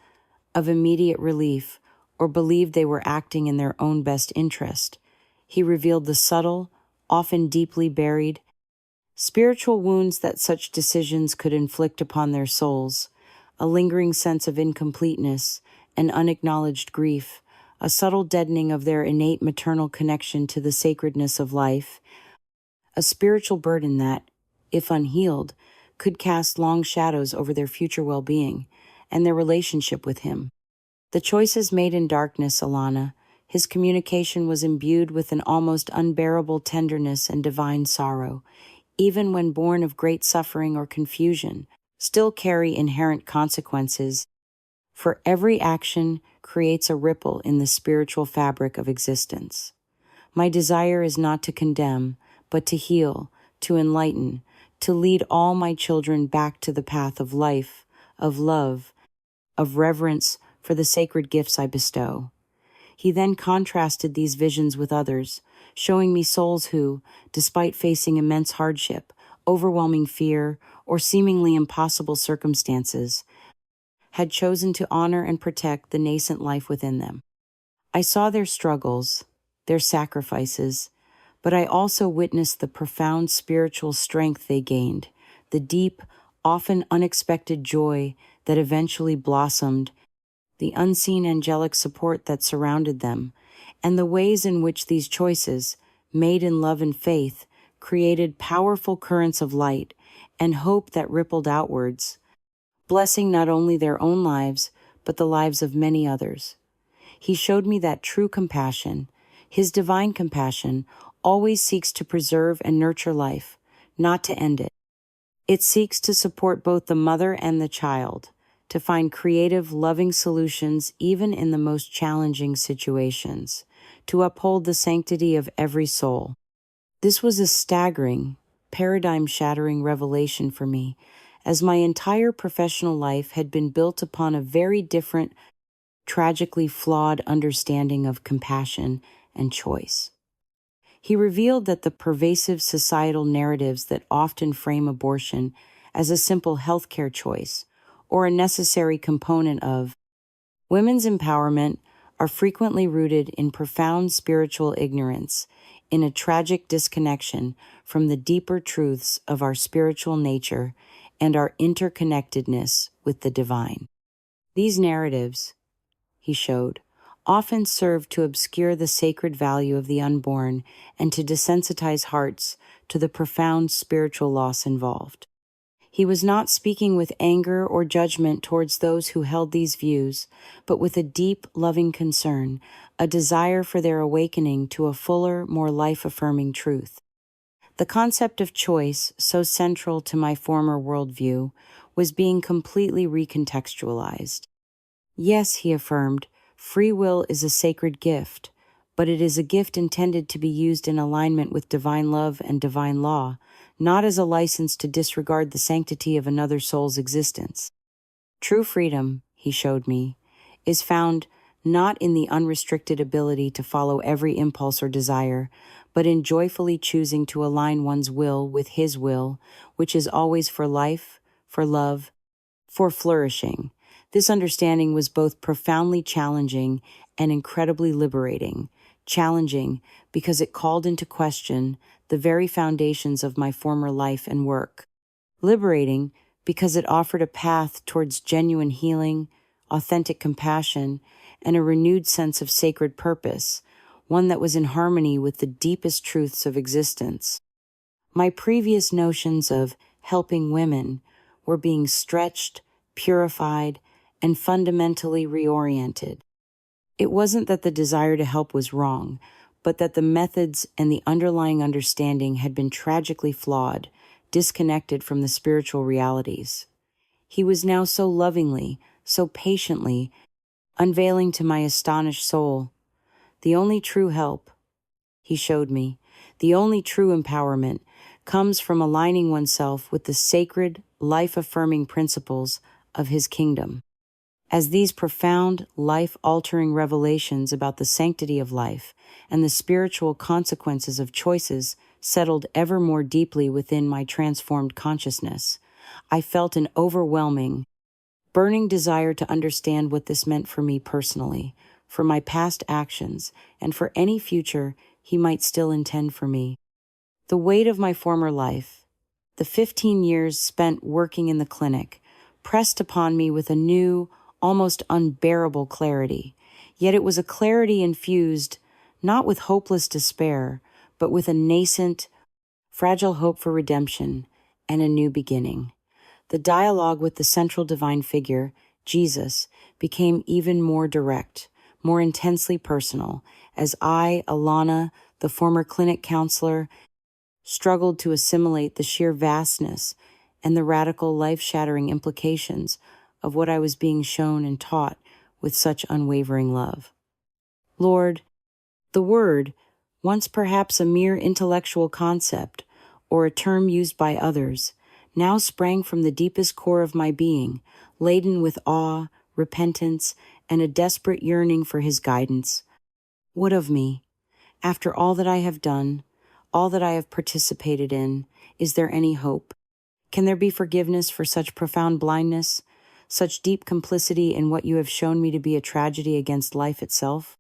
of immediate relief or believed they were acting in their own best interest, he revealed the subtle, often deeply buried, spiritual wounds that such decisions could inflict upon their souls, a lingering sense of incompleteness, an unacknowledged grief, a subtle deadening of their innate maternal connection to the sacredness of life, a spiritual burden that, if unhealed, could cast long shadows over their future well-being and their relationship with him. The choices made in darkness, Alana, his communication was imbued with an almost unbearable tenderness and divine sorrow, even when born of great suffering or confusion, still carry inherent consequences. For every action creates a ripple in the spiritual fabric of existence. My desire is not to condemn, but to heal, to enlighten, to lead all my children back to the path of life, of love, of reverence for the sacred gifts I bestow. He then contrasted these visions with others, showing me souls who, despite facing immense hardship, overwhelming fear, or seemingly impossible circumstances, had chosen to honor and protect the nascent life within them. I saw their struggles, their sacrifices, but I also witnessed the profound spiritual strength they gained, the deep, often unexpected joy that eventually blossomed, the unseen angelic support that surrounded them, and the ways in which these choices, made in love and faith, created powerful currents of light and hope that rippled outwards, blessing not only their own lives, but the lives of many others. He showed me that true compassion, his divine compassion, always seeks to preserve and nurture life, not to end it. It seeks to support both the mother and the child, to find creative, loving solutions even in the most challenging situations, to uphold the sanctity of every soul. This was a staggering, paradigm-shattering revelation for me, as my entire professional life had been built upon a very different, tragically flawed understanding of compassion and choice. He revealed that the pervasive societal narratives that often frame abortion as a simple healthcare choice or a necessary component of women's empowerment are frequently rooted in profound spiritual ignorance, in a tragic disconnection from the deeper truths of our spiritual nature and our interconnectedness with the divine. These narratives, he showed, often serve to obscure the sacred value of the unborn and to desensitize hearts to the profound spiritual loss involved. He was not speaking with anger or judgment towards those who held these views, but with a deep, loving concern, a desire for their awakening to a fuller, more life-affirming truth. The concept of choice, so central to my former worldview, was being completely recontextualized. Yes, he affirmed, free will is a sacred gift, but it is a gift intended to be used in alignment with divine love and divine law, not as a license to disregard the sanctity of another soul's existence. True freedom, he showed me, is found not in the unrestricted ability to follow every impulse or desire, but in joyfully choosing to align one's will with his will, which is always for life, for love, for flourishing. This understanding was both profoundly challenging and incredibly liberating. Challenging because it called into question the very foundations of my former life and work. Liberating because it offered a path towards genuine healing, authentic compassion, and a renewed sense of sacred purpose, one that was in harmony with the deepest truths of existence. My previous notions of helping women were being stretched, purified, and fundamentally reoriented. It wasn't that the desire to help was wrong, but that the methods and the underlying understanding had been tragically flawed, disconnected from the spiritual realities. He was now so lovingly, so patiently, unveiling to my astonished soul, the only true help, he showed me, the only true empowerment, comes from aligning oneself with the sacred, life-affirming principles of his kingdom. As these profound, life-altering revelations about the sanctity of life and the spiritual consequences of choices settled ever more deeply within my transformed consciousness, I felt an overwhelming, burning desire to understand what this meant for me personally, for my past actions, and for any future he might still intend for me. The weight of my former life, the 15 years spent working in the clinic, pressed upon me with a new, almost unbearable clarity. Yet it was a clarity infused not with hopeless despair, but with a nascent, fragile hope for redemption and a new beginning. The dialogue with the central divine figure, Jesus, became even more direct, more intensely personal, as I, Alana, the former clinic counselor, struggled to assimilate the sheer vastness and the radical life-shattering implications of what I was being shown and taught with such unwavering love. Lord, the word, once perhaps a mere intellectual concept or a term used by others, now sprang from the deepest core of my being, laden with awe, repentance, and a desperate yearning for his guidance. What of me? After all that I have done, all that I have participated in, is there any hope? Can there be forgiveness for such profound blindness, such deep complicity in what you have shown me to be a tragedy against life itself?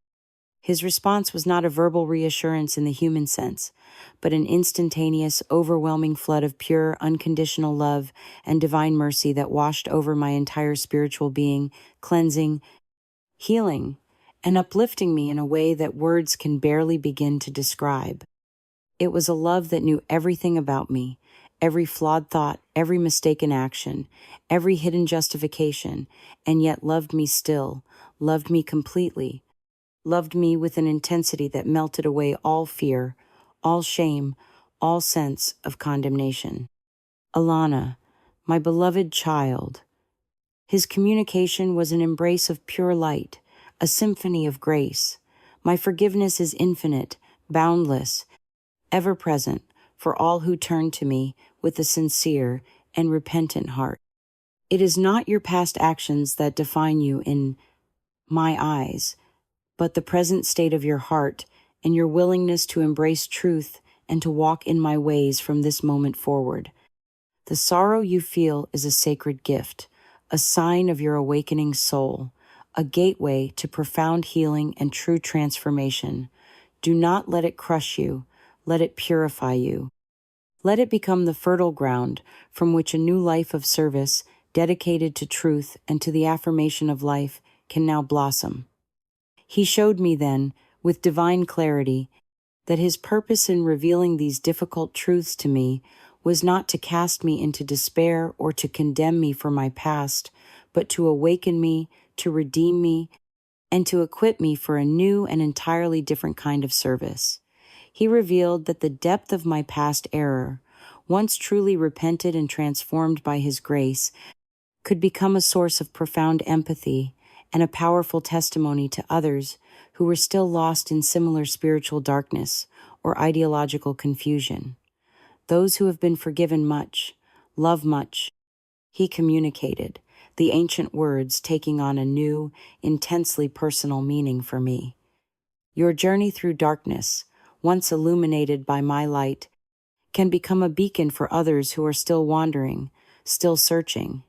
His response was not a verbal reassurance in the human sense, but an instantaneous, overwhelming flood of pure, unconditional love and divine mercy that washed over my entire spiritual being, cleansing, healing, and uplifting me in a way that words can barely begin to describe. It was a love that knew everything about me, every flawed thought, every mistaken action, every hidden justification, and yet loved me still, loved me completely, loved me with an intensity that melted away all fear, all shame, all sense of condemnation. Alana, my beloved child. His communication was an embrace of pure light, a symphony of grace. My forgiveness is infinite, boundless, ever present for all who turn to me with a sincere and repentant heart. It is not your past actions that define you in my eyes, but the present state of your heart and your willingness to embrace truth and to walk in my ways from this moment forward. The sorrow you feel is a sacred gift, a sign of your awakening soul, a gateway to profound healing and true transformation. Do not let it crush you. Let it purify you. Let it become the fertile ground from which a new life of service, dedicated to truth and to the affirmation of life, can now blossom. He showed me then, with divine clarity, that his purpose in revealing these difficult truths to me was not to cast me into despair or to condemn me for my past, but to awaken me, to redeem me, and to equip me for a new and entirely different kind of service. He revealed that the depth of my past error, once truly repented and transformed by his grace, could become a source of profound empathy and a powerful testimony to others who were still lost in similar spiritual darkness or ideological confusion. Those who have been forgiven much, love much, he communicated, the ancient words taking on a new, intensely personal meaning for me. Your journey through darkness, once illuminated by my light, can become a beacon for others who are still wandering, still searching.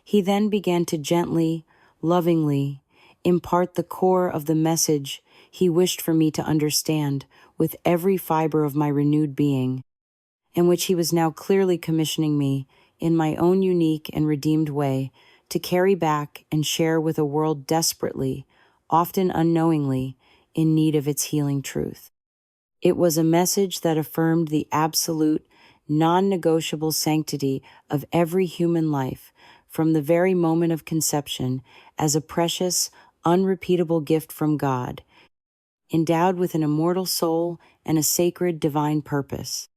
He then began to gently, lovingly, impart the core of the message he wished for me to understand with every fiber of my renewed being, and which he was now clearly commissioning me, in my own unique and redeemed way, to carry back and share with a world desperately, often unknowingly, in need of its healing truth. It was a message that affirmed the absolute, non-negotiable sanctity of every human life, from the very moment of conception, as a precious, unrepeatable gift from God, endowed with an immortal soul and a sacred divine purpose.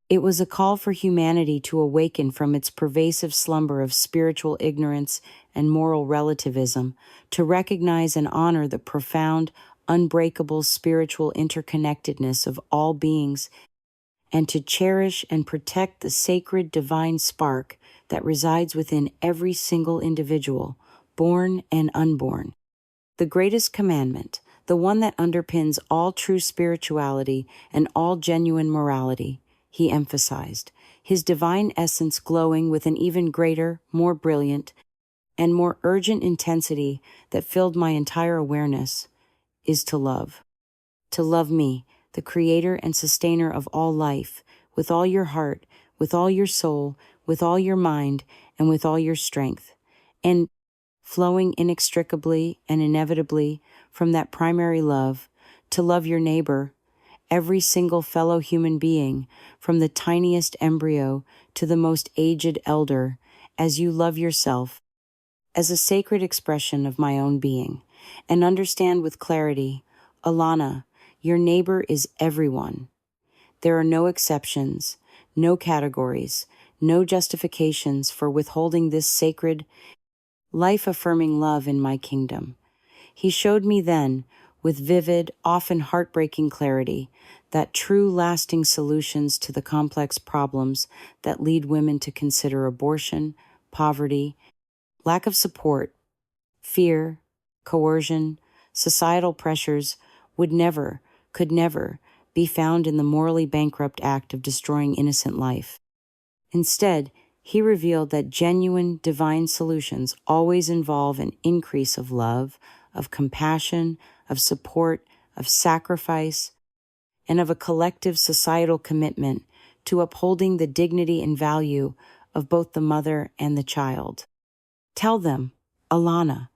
It was a call for humanity to awaken from its pervasive slumber of spiritual ignorance and moral relativism, to recognize and honor the profound, unbreakable spiritual interconnectedness of all beings, and to cherish and protect the sacred divine spark that resides within every single individual, born and unborn. The greatest commandment, the one that underpins all true spirituality and all genuine morality, he emphasized, his divine essence glowing with an even greater, more brilliant, and more urgent intensity that filled my entire awareness, is to love. To love me, the creator and sustainer of all life, with all your heart, with all your soul, with all your mind, and with all your strength. And flowing inextricably and inevitably from that primary love, to love your neighbor, every single fellow human being, from the tiniest embryo to the most aged elder, as you love yourself, as a sacred expression of my own being. And understand with clarity, Alana, your neighbor is everyone. There are no exceptions, no categories, no justifications for withholding this sacred, life-affirming love in my kingdom. He showed me then, with vivid, often heartbreaking clarity, that true lasting solutions to the complex problems that lead women to consider abortion, poverty, lack of support, fear, coercion, societal pressures could never be found in the morally bankrupt act of destroying innocent life. Instead, he revealed that genuine divine solutions always involve an increase of love, of compassion, of support, of sacrifice, and of a collective societal commitment to upholding the dignity and value of both the mother and the child. Tell them, Alana.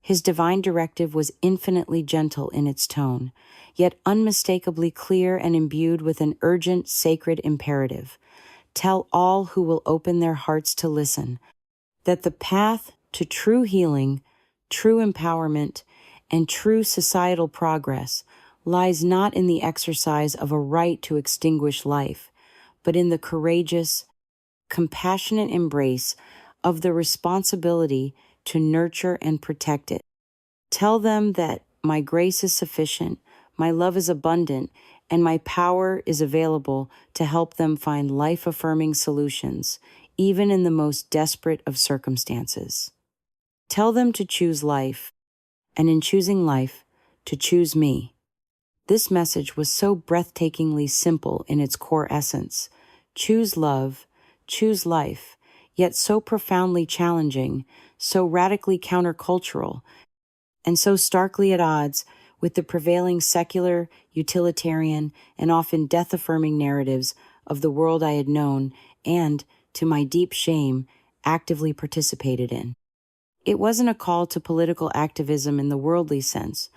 His divine directive was infinitely gentle in its tone, yet unmistakably clear and imbued with an urgent, sacred imperative. Tell all who will open their hearts to listen that the path to true healing, true empowerment, and true societal progress lies not in the exercise of a right to extinguish life, but in the courageous, compassionate embrace of the responsibility to nurture and protect it. Tell them that my grace is sufficient, my love is abundant, and my power is available to help them find life-affirming solutions, even in the most desperate of circumstances. Tell them to choose life, and in choosing life, to choose me. This message was so breathtakingly simple in its core essence. Choose love, choose life, yet so profoundly challenging, so radically countercultural, and so starkly at odds with the prevailing secular, utilitarian, and often death-affirming narratives of the world I had known and, to my deep shame, actively participated in. It wasn't a call to political activism in the worldly sense,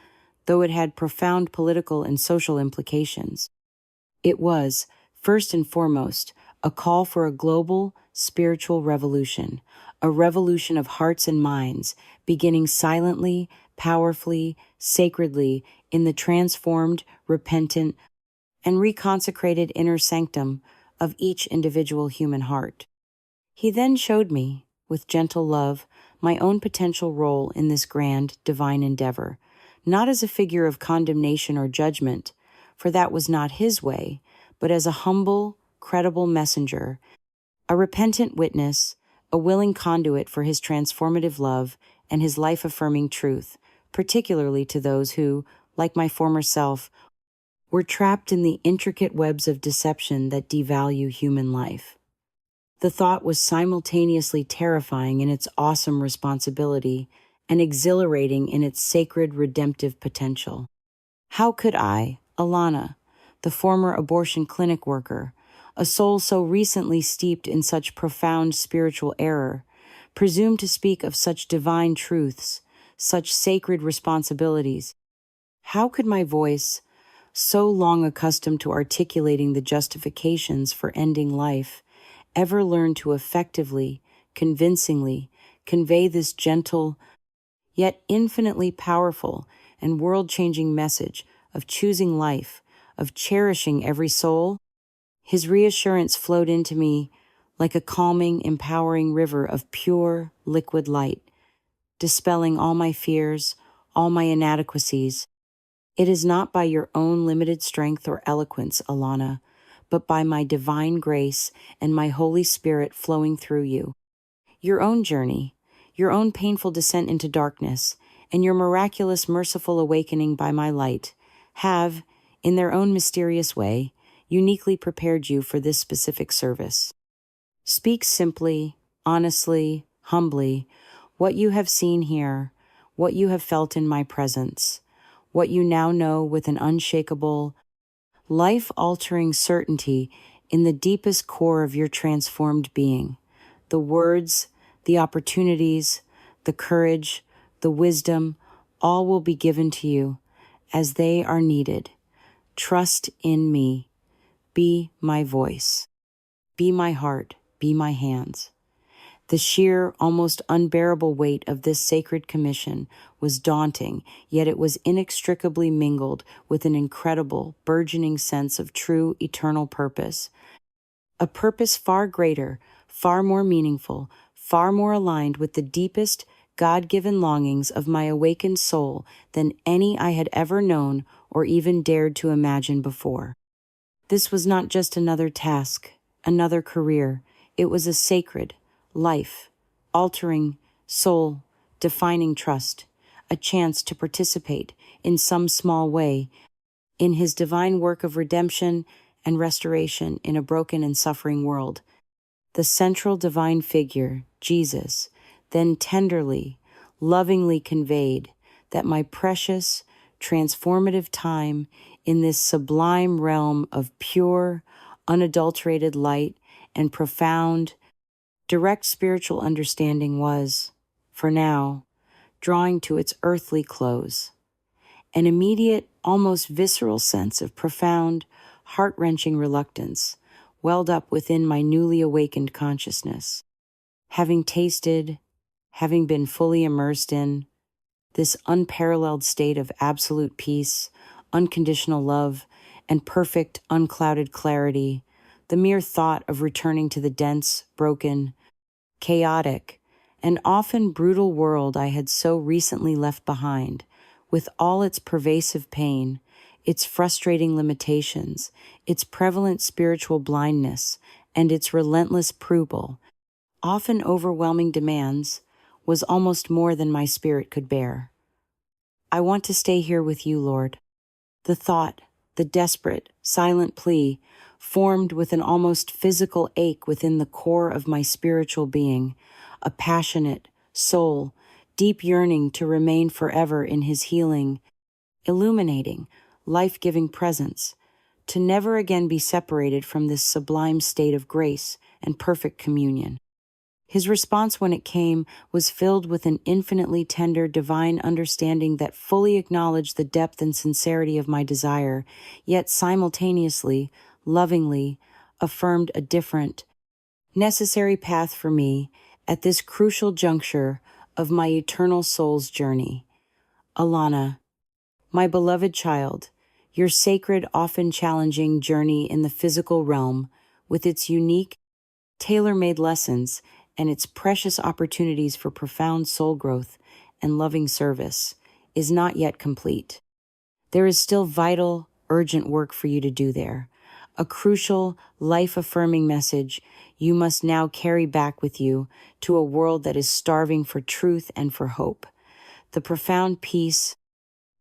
though it had profound political and social implications. It was, first and foremost, a call for a global, spiritual revolution, a revolution of hearts and minds, beginning silently, powerfully, sacredly in the transformed, repentant, and reconsecrated inner sanctum of each individual human heart. He then showed me, with gentle love, my own potential role in this grand, divine endeavor, not as a figure of condemnation or judgment, for that was not his way, but as a humble, credible messenger, a repentant witness, a willing conduit for his transformative love and his life-affirming truth, particularly to those who, like my former self, were trapped in the intricate webs of deception that devalue human life. The thought was simultaneously terrifying in its awesome responsibility and exhilarating in its sacred redemptive potential. How could I, Alana, the former abortion clinic worker, a soul so recently steeped in such profound spiritual error, presume to speak of such divine truths, such sacred responsibilities? How could my voice, so long accustomed to articulating the justifications for ending life, ever learn to effectively, convincingly convey this gentle, yet infinitely powerful and world-changing message of choosing life, of cherishing every soul? His reassurance flowed into me like a calming, empowering river of pure, liquid light, dispelling all my fears, all my inadequacies. It is not by your own limited strength or eloquence, Alana, but by my divine grace and my Holy Spirit flowing through you. Your own journey, your own painful descent into darkness, and your miraculous, merciful awakening by my light have, in their own mysterious way, uniquely prepared you for this specific service. Speak simply, honestly, humbly, what you have seen here, what you have felt in my presence, what you now know with an unshakable, life-altering certainty in the deepest core of your transformed being. The words, the opportunities, the courage, the wisdom, all will be given to you as they are needed. Trust in me. Be my voice. Be my heart. Be my hands. The sheer, almost unbearable weight of this sacred commission was daunting, yet it was inextricably mingled with an incredible, burgeoning sense of true, eternal purpose. A purpose far greater, far more meaningful, far more aligned with the deepest, God-given longings of my awakened soul than any I had ever known or even dared to imagine before. This was not just another task, another career. It was a sacred, life-altering, soul-defining trust, a chance to participate, in some small way, in his divine work of redemption and restoration in a broken and suffering world. The central divine figure, Jesus, then tenderly, lovingly conveyed that my precious, transformative time in this sublime realm of pure, unadulterated light and profound, direct spiritual understanding was, for now, drawing to its earthly close. An immediate, almost visceral sense of profound, heart-wrenching reluctance welled up within my newly awakened consciousness. Having tasted, having been fully immersed in, this unparalleled state of absolute peace, unconditional love, and perfect, unclouded clarity, the mere thought of returning to the dense, broken, chaotic, and often brutal world I had so recently left behind, with all its pervasive pain, its frustrating limitations, its prevalent spiritual blindness, and its relentless frugal, often overwhelming demands, was almost more than my spirit could bear. I want to stay here with you, Lord. The thought, the desperate, silent plea, formed with an almost physical ache within the core of my spiritual being, a passionate, soul, deep yearning to remain forever in his healing, illuminating, life-giving presence, to never again be separated from this sublime state of grace and perfect communion. His response when it came was filled with an infinitely tender divine understanding that fully acknowledged the depth and sincerity of my desire, yet simultaneously, lovingly, affirmed a different, necessary path for me at this crucial juncture of my eternal soul's journey. Alana, my beloved child, your sacred, often challenging journey in the physical realm, with its unique, tailor-made lessons and its precious opportunities for profound soul growth and loving service, is not yet complete. There is still vital, urgent work for you to do there. A crucial, life-affirming message you must now carry back with you to a world that is starving for truth and for hope. The profound peace,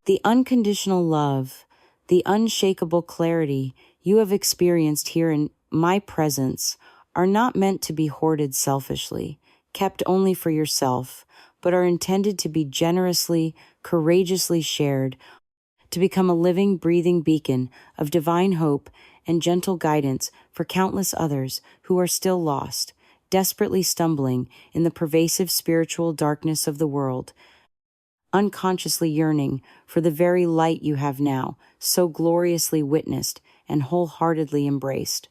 the unconditional love, the unshakable clarity you have experienced here in my presence are not meant to be hoarded selfishly, kept only for yourself, but are intended to be generously, courageously shared, to become a living, breathing beacon of divine hope and gentle guidance for countless others who are still lost, desperately stumbling in the pervasive spiritual darkness of the world, unconsciously yearning for the very light you have now so gloriously witnessed and wholeheartedly embraced.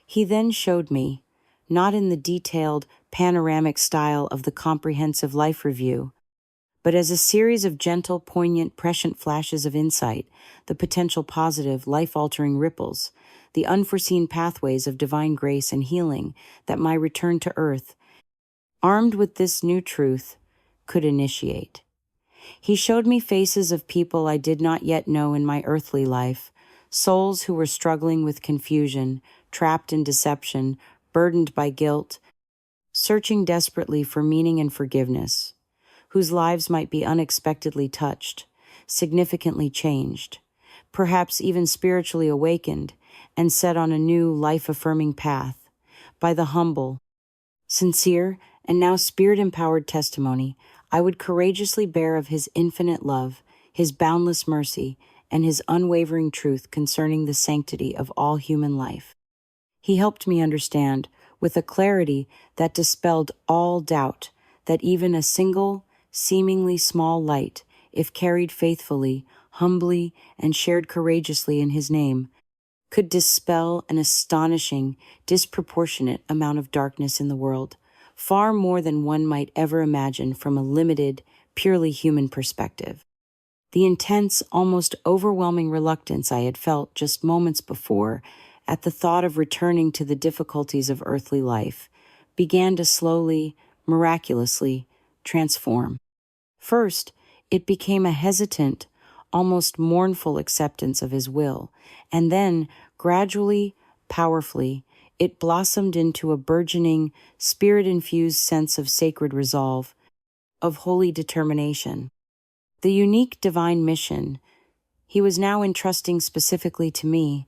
He then showed me, not in the detailed, panoramic style of the comprehensive life review, but as a series of gentle, poignant, prescient flashes of insight, the potential positive, life-altering ripples, the unforeseen pathways of divine grace and healing that my return to earth, armed with this new truth, could initiate. He showed me faces of people I did not yet know in my earthly life, souls who were struggling with confusion, trapped in deception, burdened by guilt, searching desperately for meaning and forgiveness, whose lives might be unexpectedly touched, significantly changed, perhaps even spiritually awakened and set on a new life-affirming path by the humble, sincere, and now spirit-empowered testimony I would courageously bear of his infinite love, his boundless mercy, and his unwavering truth concerning the sanctity of all human life. He helped me understand, with a clarity that dispelled all doubt, that even a single, seemingly small light, if carried faithfully, humbly, and shared courageously in his name, could dispel an astonishing, disproportionate amount of darkness in the world, far more than one might ever imagine from a limited, purely human perspective. The intense, almost overwhelming reluctance I had felt just moments before at the thought of returning to the difficulties of earthly life began to slowly, miraculously transform. First, it became a hesitant, almost mournful acceptance of his will, and then, gradually, powerfully, it blossomed into a burgeoning, spirit-infused sense of sacred resolve, of holy determination. The unique divine mission he was now entrusting specifically to me,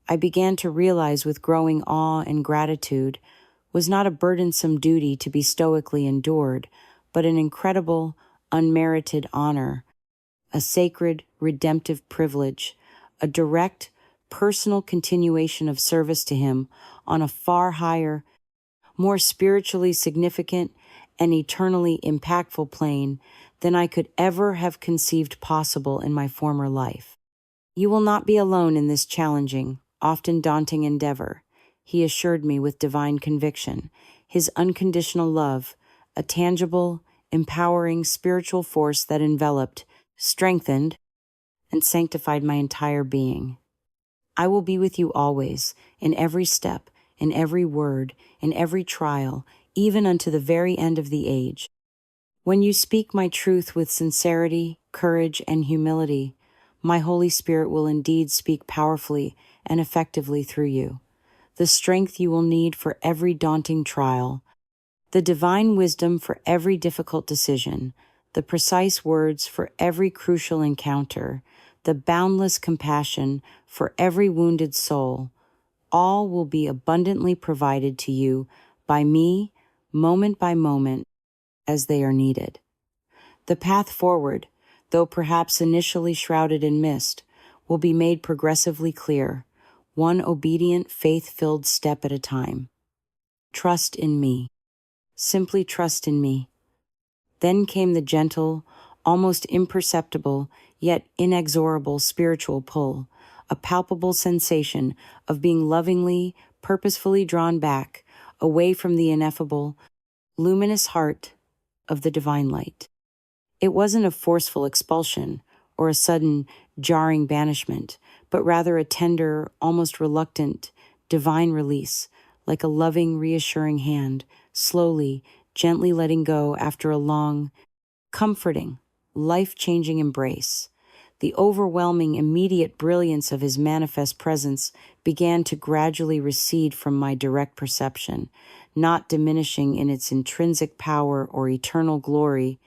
I began to realize with growing awe and gratitude, was not a burdensome duty to be stoically endured, but an incredible, unmerited honor, a sacred, redemptive privilege, a direct, personal continuation of service to him on a far higher, more spiritually significant and eternally impactful plane than I could ever have conceived possible in my former life. You will not be alone in this challenging, often daunting endeavor, he assured me with divine conviction, his unconditional love, a tangible, empowering spiritual force that enveloped, strengthened, and sanctified my entire being. I will be with you always, in every step, in every word, in every trial, even unto the very end of the age. When you speak my truth with sincerity, courage, and humility, my Holy Spirit will indeed speak powerfully and effectively through you. The strength you will need for every daunting trial, the divine wisdom for every difficult decision, the precise words for every crucial encounter, the boundless compassion for every wounded soul, all will be abundantly provided to you by me, moment by moment, as they are needed. The path forward, though perhaps initially shrouded in mist, will be made progressively clear, one obedient, faith-filled step at a time. Trust in me. Simply trust in me. Then came the gentle, almost imperceptible, yet inexorable spiritual pull, a palpable sensation of being lovingly, purposefully drawn back, away from the ineffable, luminous heart of the divine light. It wasn't a forceful expulsion or a sudden, jarring banishment, but rather a tender, almost reluctant, divine release, like a loving, reassuring hand, slowly, gently letting go after a long, comforting, life-changing embrace. The overwhelming, immediate brilliance of his manifest presence began to gradually recede from my direct perception, not diminishing in its intrinsic power or eternal glory,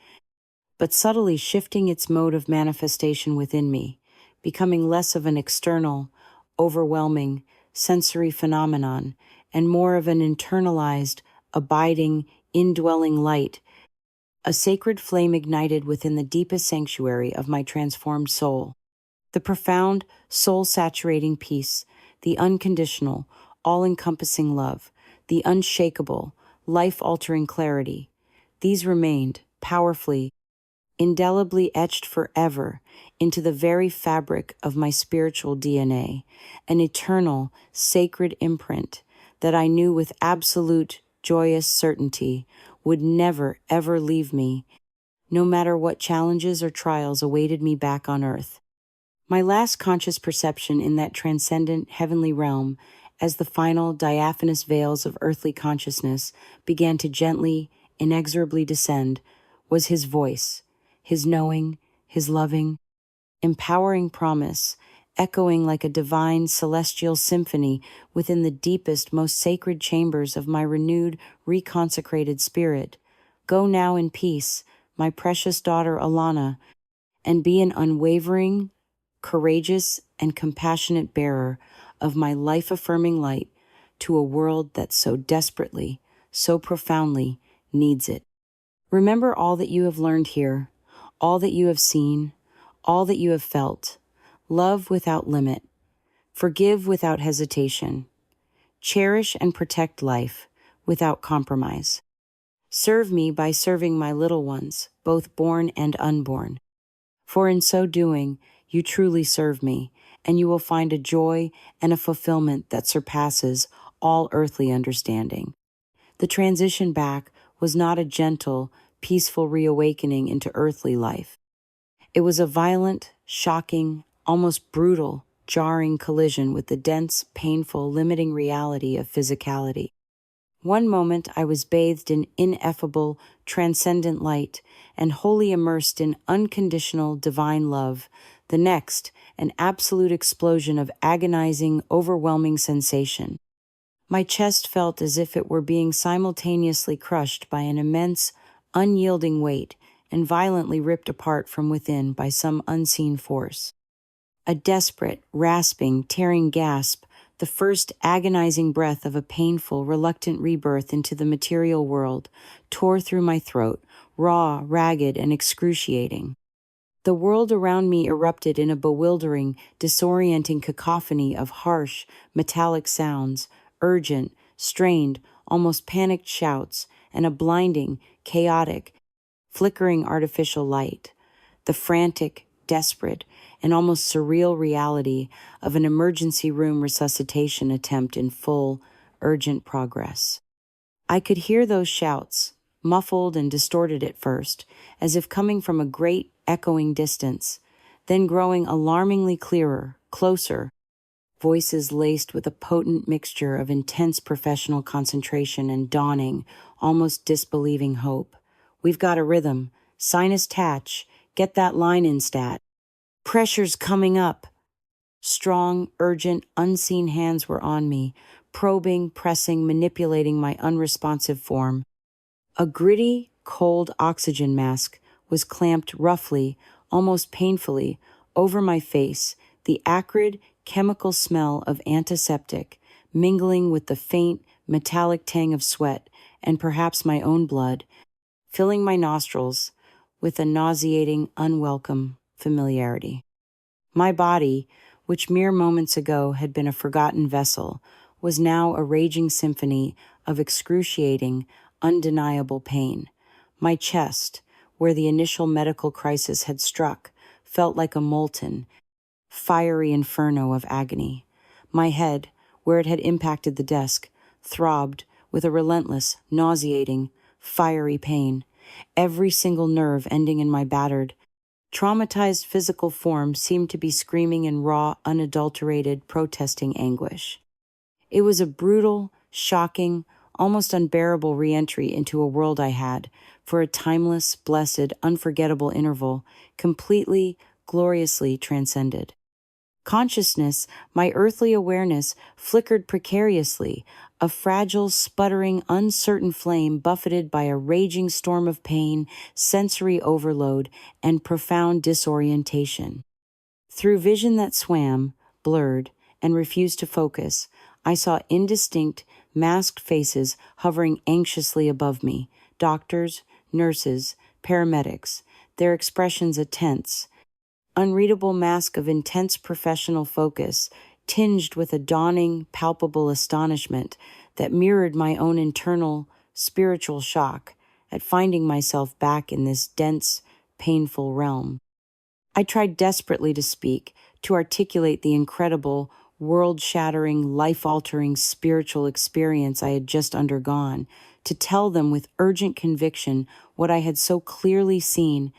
but subtly shifting its mode of manifestation within me, becoming less of an external, overwhelming, sensory phenomenon, and more of an internalized, abiding, indwelling light, a sacred flame ignited within the deepest sanctuary of my transformed soul. The profound, soul-saturating peace, the unconditional, all-encompassing love, the unshakable, life-altering clarity, these remained, powerfully, indelibly etched forever into the very fabric of my spiritual DNA, an eternal, sacred imprint that I knew with absolute, joyous certainty would never, ever leave me, no matter what challenges or trials awaited me back on earth. My last conscious perception in that transcendent heavenly realm, as the final diaphanous veils of earthly consciousness began to gently, inexorably descend, was his voice, his knowing, his loving, empowering promise, echoing like a divine celestial symphony within the deepest, most sacred chambers of my renewed, reconsecrated spirit. Go now in peace, my precious daughter Alana, and be an unwavering, courageous, and compassionate bearer of my life-affirming light to a world that so desperately, so profoundly needs it. Remember all that you have learned here, all that you have seen, all that you have felt. Love without limit. Forgive without hesitation. Cherish and protect life without compromise. Serve me by serving my little ones, both born and unborn. For in so doing, you truly serve me, and you will find a joy and a fulfillment that surpasses all earthly understanding. The transition back was not a gentle, peaceful reawakening into earthly life. It was a violent, shocking, almost brutal, jarring collision with the dense, painful, limiting reality of physicality. One moment I was bathed in ineffable, transcendent light and wholly immersed in unconditional divine love. The next, an absolute explosion of agonizing, overwhelming sensation. My chest felt as if it were being simultaneously crushed by an immense, unyielding weight and violently ripped apart from within by some unseen force. A desperate, rasping, tearing gasp, the first agonizing breath of a painful, reluctant rebirth into the material world, tore through my throat, raw, ragged, and excruciating. The world around me erupted in a bewildering, disorienting cacophony of harsh, metallic sounds, urgent, strained, almost panicked shouts, and a blinding, chaotic, flickering artificial light. The frantic, desperate, and almost surreal reality of an emergency room resuscitation attempt in full, urgent progress. I could hear those shouts, muffled and distorted at first, as if coming from a great, echoing distance, then growing alarmingly clearer, closer, voices laced with a potent mixture of intense professional concentration and dawning, almost disbelieving hope. We've got a rhythm. Sinus tatch. Get that line in stat. Pressure's coming up. Strong, urgent, unseen hands were on me, probing, pressing, manipulating my unresponsive form. A gritty, cold oxygen mask was clamped roughly, almost painfully, over my face, the acrid, chemical smell of antiseptic, mingling with the faint, metallic tang of sweat and perhaps my own blood, filling my nostrils with a nauseating, unwelcome familiarity. My body, which mere moments ago had been a forgotten vessel, was now a raging symphony of excruciating, undeniable pain. My chest, where the initial medical crisis had struck, felt like a molten, fiery inferno of agony. My head, where it had impacted the desk, throbbed with a relentless, nauseating, fiery pain. Every single nerve ending in my battered, traumatized physical form seemed to be screaming in raw, unadulterated, protesting anguish. It was a brutal, shocking, almost unbearable re-entry into a world I had, for a timeless, blessed, unforgettable interval, completely, gloriously transcended. Consciousness, my earthly awareness, flickered precariously, a fragile, sputtering, uncertain flame buffeted by a raging storm of pain, sensory overload, and profound disorientation. Through vision that swam, blurred, and refused to focus, I saw indistinct, masked faces hovering anxiously above me, doctors, nurses, paramedics, their expressions a tense, unreadable mask of intense professional focus, tinged with a dawning, palpable astonishment that mirrored my own internal, spiritual shock at finding myself back in this dense, painful realm. I tried desperately to speak, to articulate the incredible, world-shattering, life-altering spiritual experience I had just undergone, to tell them with urgent conviction what I had so clearly seen,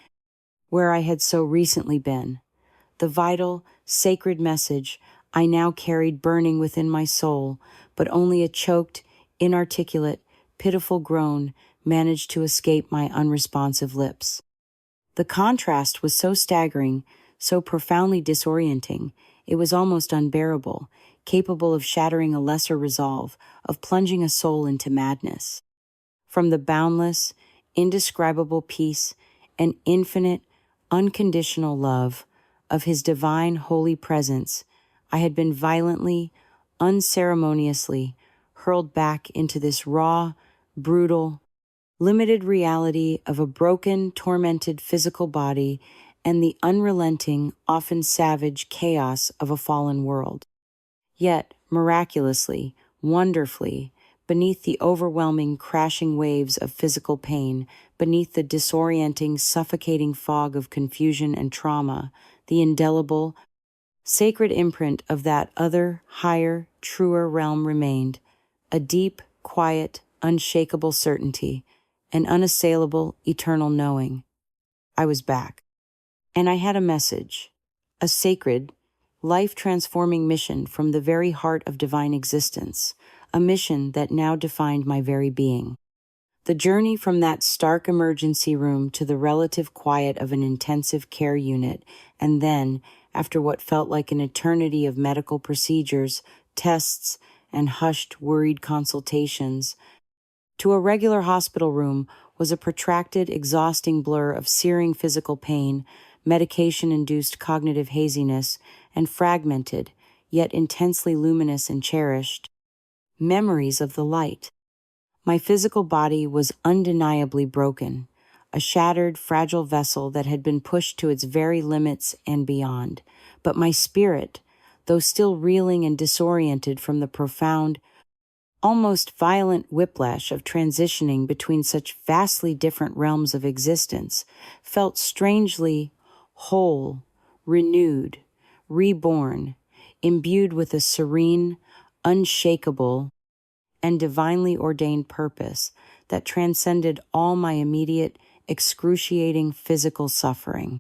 where I had so recently been. The vital, sacred message I now carried burning within my soul, but only a choked, inarticulate, pitiful groan managed to escape my unresponsive lips. The contrast was so staggering, so profoundly disorienting, it was almost unbearable, capable of shattering a lesser resolve, of plunging a soul into madness. From the boundless, indescribable peace and infinite, unconditional love of his divine holy presence, I had been violently, unceremoniously hurled back into this raw, brutal, limited reality of a broken, tormented physical body and the unrelenting, often savage chaos of a fallen world. Yet, miraculously, wonderfully, beneath the overwhelming, crashing waves of physical pain, beneath the disorienting, suffocating fog of confusion and trauma, the indelible, sacred imprint of that other, higher, truer realm remained, a deep, quiet, unshakable certainty, an unassailable, eternal knowing. I was back. And I had a message, a sacred, life-transforming mission from the very heart of divine existence, a mission that now defined my very being. The journey from that stark emergency room to the relative quiet of an intensive care unit, and then, after what felt like an eternity of medical procedures, tests, and hushed, worried consultations, to a regular hospital room was a protracted, exhausting blur of searing physical pain, medication-induced cognitive haziness, and fragmented, yet intensely luminous and cherished, memories of the light. My physical body was undeniably broken, a shattered, fragile vessel that had been pushed to its very limits and beyond. But my spirit, though still reeling and disoriented from the profound, almost violent whiplash of transitioning between such vastly different realms of existence, felt strangely whole, renewed, reborn, imbued with a serene, unshakable, and divinely ordained purpose that transcended all my immediate, excruciating physical suffering.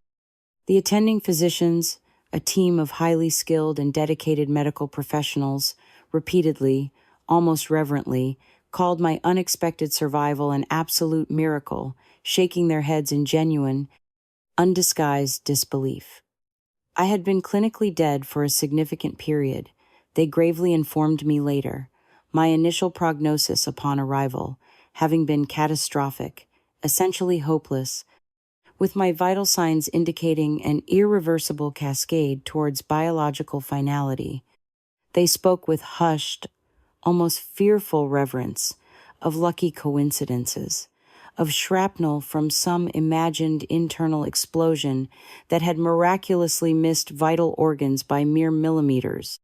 The attending physicians, a team of highly skilled and dedicated medical professionals, repeatedly, almost reverently, called my unexpected survival an absolute miracle, shaking their heads in genuine, undisguised disbelief. I had been clinically dead for a significant period, they gravely informed me later, my initial prognosis upon arrival having been catastrophic, essentially hopeless, with my vital signs indicating an irreversible cascade towards biological finality. They spoke with hushed, almost fearful reverence of lucky coincidences, of shrapnel from some imagined internal explosion that had miraculously missed vital organs by mere millimeters,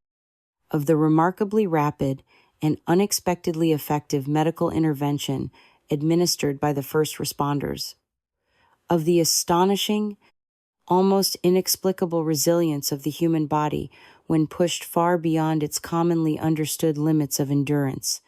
of the remarkably rapid and unexpectedly effective medical intervention administered by the first responders, of the astonishing, almost inexplicable resilience of the human body when pushed far beyond its commonly understood limits of endurance.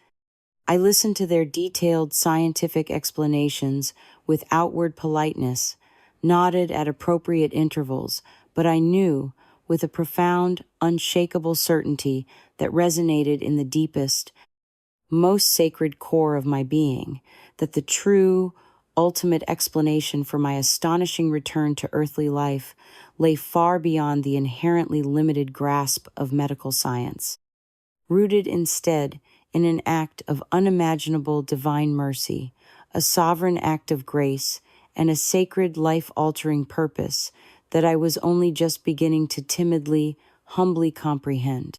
I listened to their detailed scientific explanations with outward politeness, nodded at appropriate intervals, but I knew, with a profound, unshakable certainty that resonated in the deepest, most sacred core of my being, that the true, ultimate explanation for my astonishing return to earthly life lay far beyond the inherently limited grasp of medical science, rooted instead in an act of unimaginable divine mercy, a sovereign act of grace, and a sacred life-altering purpose that I was only just beginning to timidly, humbly comprehend.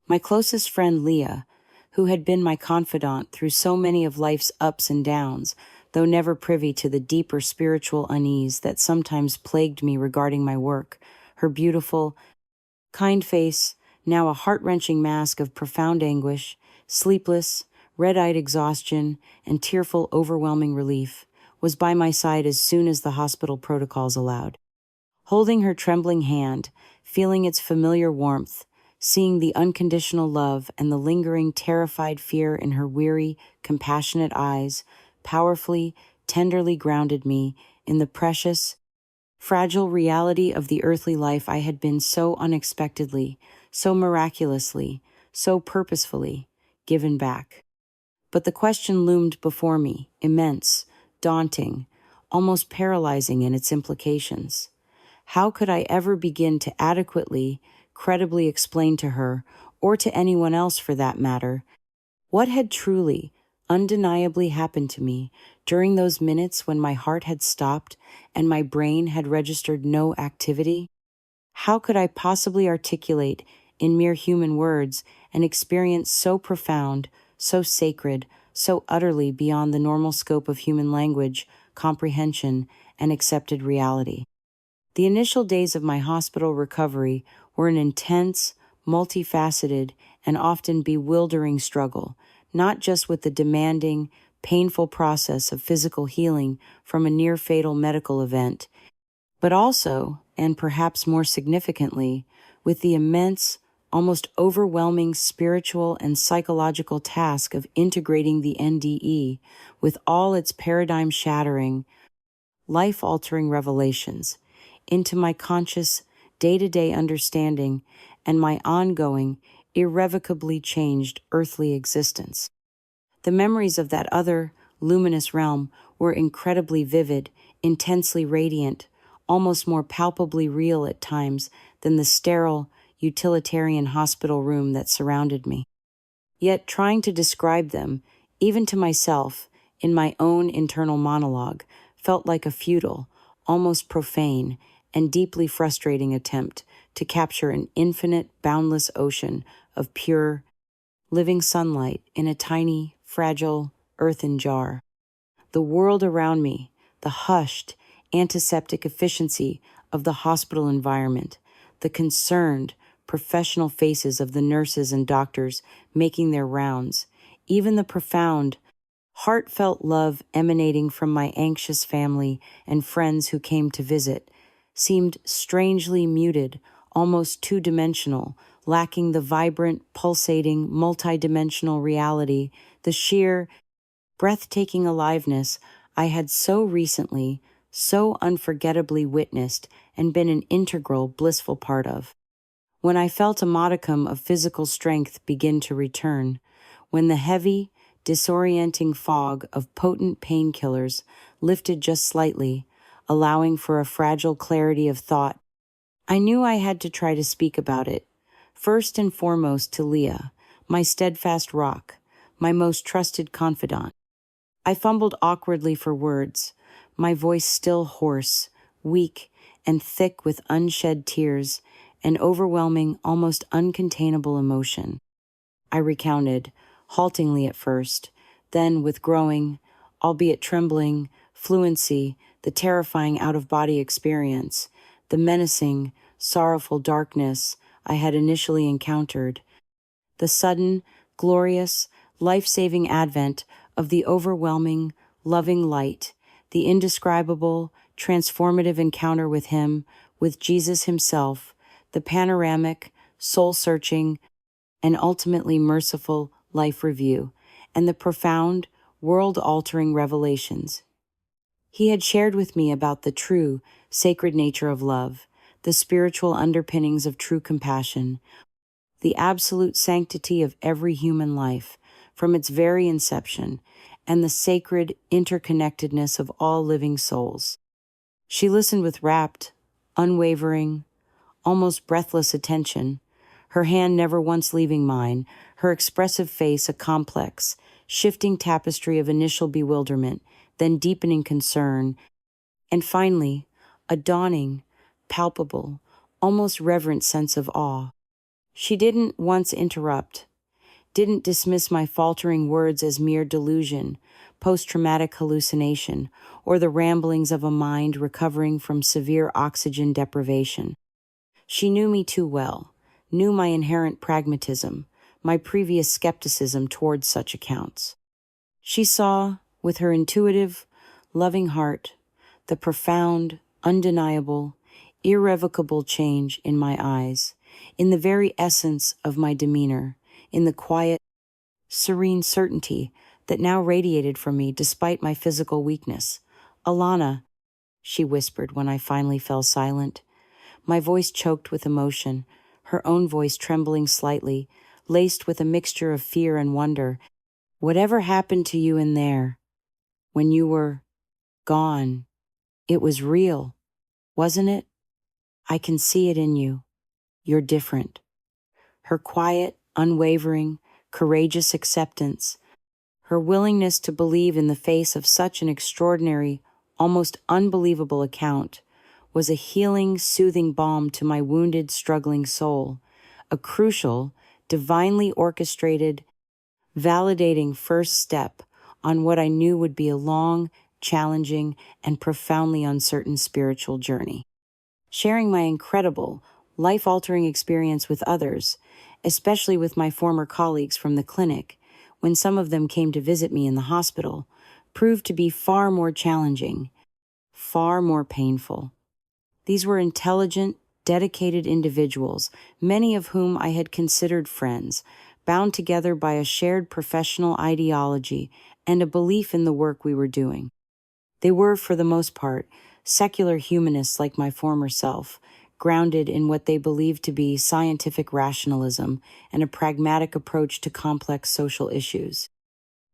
My closest friend Leah, who had been my confidant through so many of life's ups and downs, though never privy to the deeper spiritual unease that sometimes plagued me regarding my work, her beautiful, kind face, now a heart-wrenching mask of profound anguish, sleepless, red-eyed exhaustion, and tearful, overwhelming relief, was by my side as soon as the hospital protocols allowed. Holding her trembling hand, feeling its familiar warmth, seeing the unconditional love and the lingering, terrified fear in her weary, compassionate eyes, powerfully, tenderly grounded me in the precious, fragile reality of the earthly life I had been so unexpectedly, so miraculously, so purposefully given back. But the question loomed before me, immense, daunting, almost paralyzing in its implications. How could I ever begin to adequately, credibly explain to her, or to anyone else for that matter, what had truly, undeniably happened to me during those minutes when my heart had stopped and my brain had registered no activity? How could I possibly articulate, in mere human words, an experience so profound, so sacred, so utterly beyond the normal scope of human language, comprehension, and accepted reality? The initial days of my hospital recovery were an intense, multifaceted, and often bewildering struggle, not just with the demanding, painful process of physical healing from a near-fatal medical event, but also, and perhaps more significantly, with the immense, almost overwhelming spiritual and psychological task of integrating the NDE with all its paradigm-shattering, life-altering revelations into my conscious, day-to-day understanding and my ongoing, irrevocably changed earthly existence. The memories of that other, luminous realm were incredibly vivid, intensely radiant, almost more palpably real at times than the sterile, utilitarian hospital room that surrounded me. Yet trying to describe them, even to myself, in my own internal monologue, felt like a futile, almost profane, and deeply frustrating attempt to capture an infinite, boundless ocean of pure, living sunlight in a tiny, fragile, earthen jar. The world around me, the hushed, antiseptic efficiency of the hospital environment, the concerned, professional faces of the nurses and doctors making their rounds, even the profound, heartfelt love emanating from my anxious family and friends who came to visit, seemed strangely muted, almost two-dimensional, lacking the vibrant, pulsating, multidimensional reality, the sheer, breathtaking aliveness I had so recently, so unforgettably witnessed and been an integral, blissful part of. When I felt a modicum of physical strength begin to return, when the heavy, disorienting fog of potent painkillers lifted just slightly, allowing for a fragile clarity of thought, I knew I had to try to speak about it, first and foremost to Leah, my steadfast rock, my most trusted confidant. I fumbled awkwardly for words, my voice still hoarse, weak, and thick with unshed tears, and overwhelming, almost uncontainable emotion. I recounted, haltingly at first, then with growing, albeit trembling, fluency, the terrifying out-of-body experience, the menacing, sorrowful darkness I had initially encountered, the sudden, glorious, life-saving advent of the overwhelming, loving light, the indescribable, transformative encounter with Him, with Jesus Himself, the panoramic, soul-searching, and ultimately merciful life review, and the profound, world-altering revelations He had shared with me about the true, sacred nature of love, the spiritual underpinnings of true compassion, the absolute sanctity of every human life, from its very inception, and the sacred interconnectedness of all living souls. She listened with rapt, unwavering, almost breathless attention, her hand never once leaving mine, her expressive face a complex, shifting tapestry of initial bewilderment, then deepening concern, and finally, a dawning, palpable, almost reverent sense of awe. She didn't once interrupt, didn't dismiss my faltering words as mere delusion, post-traumatic hallucination, or the ramblings of a mind recovering from severe oxygen deprivation. She knew me too well, knew my inherent pragmatism, my previous skepticism towards such accounts. She saw, with her intuitive, loving heart, the profound, undeniable, irrevocable change in my eyes, in the very essence of my demeanor, in the quiet, serene certainty that now radiated from me despite my physical weakness. "Alana," she whispered when I finally fell silent, my voice choked with emotion, her own voice trembling slightly, laced with a mixture of fear and wonder. "Whatever happened to you in there, when you were gone, it was real, wasn't it? I can see it in you. You're different." Her quiet, unwavering, courageous acceptance, her willingness to believe in the face of such an extraordinary, almost unbelievable account, was a healing, soothing balm to my wounded, struggling soul, a crucial, divinely orchestrated, validating first step on what I knew would be a long, challenging, and profoundly uncertain spiritual journey. Sharing my incredible, life-altering experience with others, especially with my former colleagues from the clinic, when some of them came to visit me in the hospital, proved to be far more challenging, far more painful. These were intelligent, dedicated individuals, many of whom I had considered friends, bound together by a shared professional ideology and a belief in the work we were doing. They were, for the most part, secular humanists like my former self, grounded in what they believed to be scientific rationalism and a pragmatic approach to complex social issues.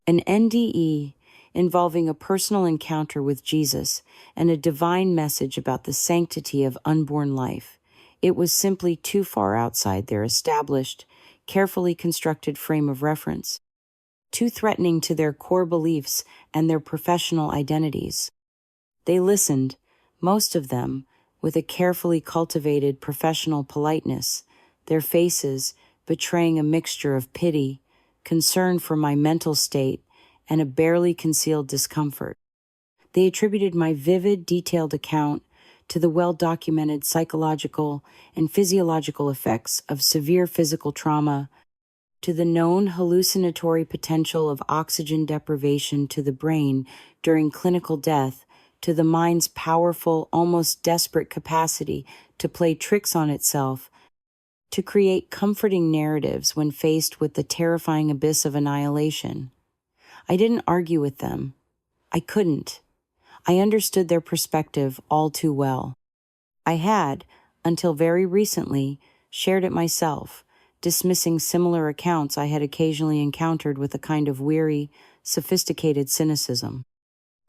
An NDE involving a personal encounter with Jesus and a divine message about the sanctity of unborn life. It was simply too far outside their established, carefully constructed frame of reference, too threatening to their core beliefs and their professional identities. They listened, most of them, with a carefully cultivated professional politeness, their faces betraying a mixture of pity, concern for my mental state, and a barely concealed discomfort. They attributed my vivid, detailed account to the well-documented psychological and physiological effects of severe physical trauma, to the known hallucinatory potential of oxygen deprivation to the brain during clinical death, to the mind's powerful, almost desperate capacity to play tricks on itself, to create comforting narratives when faced with the terrifying abyss of annihilation. I didn't argue with them. I couldn't. I understood their perspective all too well. I had, until very recently, shared it myself, dismissing similar accounts I had occasionally encountered with a kind of weary, sophisticated cynicism.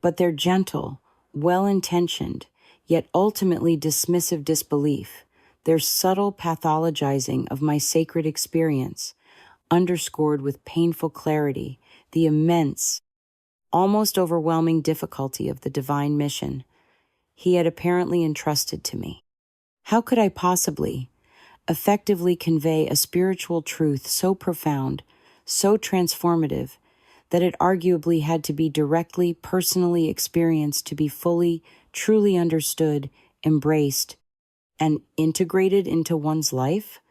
But their gentle, well-intentioned, yet ultimately dismissive disbelief, their subtle pathologizing of my sacred experience, underscored with painful clarity the immense, almost overwhelming difficulty of the divine mission he had apparently entrusted to me. How could I possibly effectively convey a spiritual truth so profound, so transformative, that it arguably had to be directly, personally experienced to be fully, truly understood, embraced, and integrated into one's life?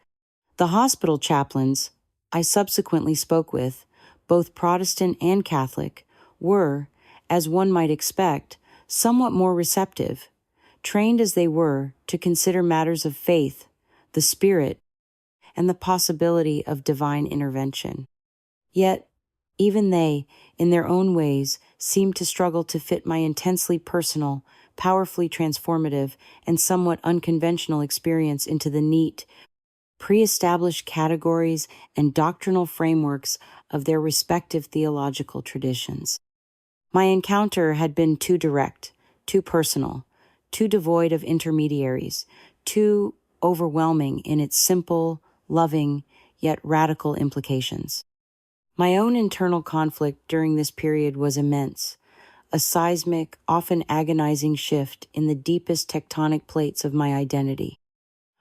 The hospital chaplains I subsequently spoke with, both Protestant and Catholic, were, as one might expect, somewhat more receptive, trained as they were to consider matters of faith, the spirit, and the possibility of divine intervention. Yet, even they, in their own ways, seemed to struggle to fit my intensely personal, powerfully transformative, and somewhat unconventional experience into the neat, pre-established categories and doctrinal frameworks of their respective theological traditions. My encounter had been too direct, too personal, too devoid of intermediaries, too overwhelming in its simple, loving, yet radical implications. My own internal conflict during this period was immense, a seismic, often agonizing shift in the deepest tectonic plates of my identity.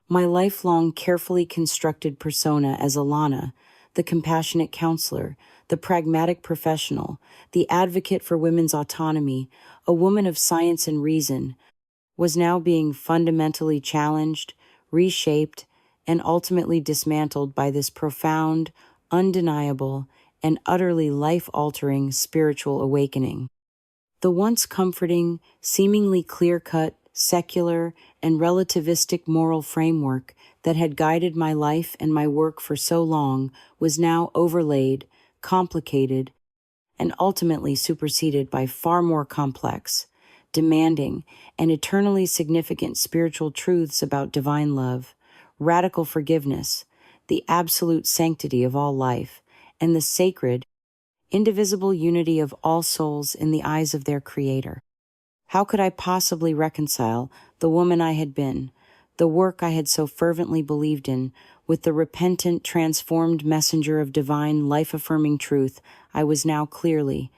My lifelong, carefully constructed persona as Alana, the compassionate counselor, the pragmatic professional, the advocate for women's autonomy, a woman of science and reason, was now being fundamentally challenged, reshaped, and ultimately dismantled by this profound, undeniable, and utterly life-altering spiritual awakening. The once comforting, seemingly clear-cut, secular, and relativistic moral framework that had guided my life and my work for so long was now overlaid, complicated, and ultimately superseded by far more complex, demanding, and eternally significant spiritual truths about divine love, radical forgiveness, the absolute sanctity of all life, and the sacred, indivisible unity of all souls in the eyes of their Creator. How could I possibly reconcile the woman I had been, the work I had so fervently believed in, with the repentant, transformed messenger of divine, life-affirming truth I was now clearly,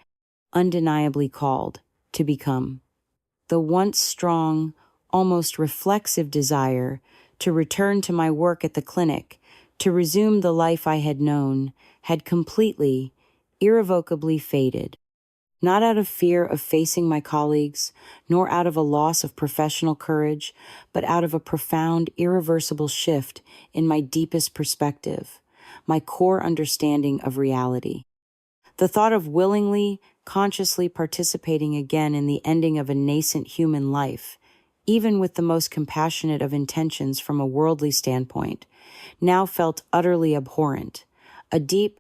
undeniably called to become? The once strong, almost reflexive desire to return to my work at the clinic, to resume the life I had known, had completely, irrevocably faded. Not out of fear of facing my colleagues, nor out of a loss of professional courage, but out of a profound, irreversible shift in my deepest perspective, my core understanding of reality. The thought of willingly, consciously participating again in the ending of a nascent human life, even with the most compassionate of intentions from a worldly standpoint, now felt utterly abhorrent, a deep,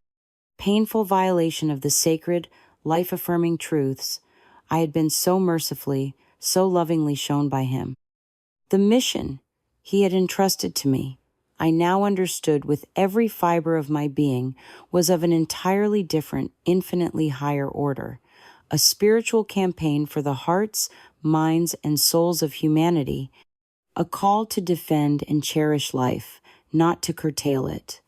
painful violation of the sacred, life-affirming truths I had been so mercifully, so lovingly shown by him. The mission he had entrusted to me, I now understood with every fiber of my being, was of an entirely different, infinitely higher order, a spiritual campaign for the hearts, minds, and souls of humanity, a call to defend and cherish life, not to curtail it.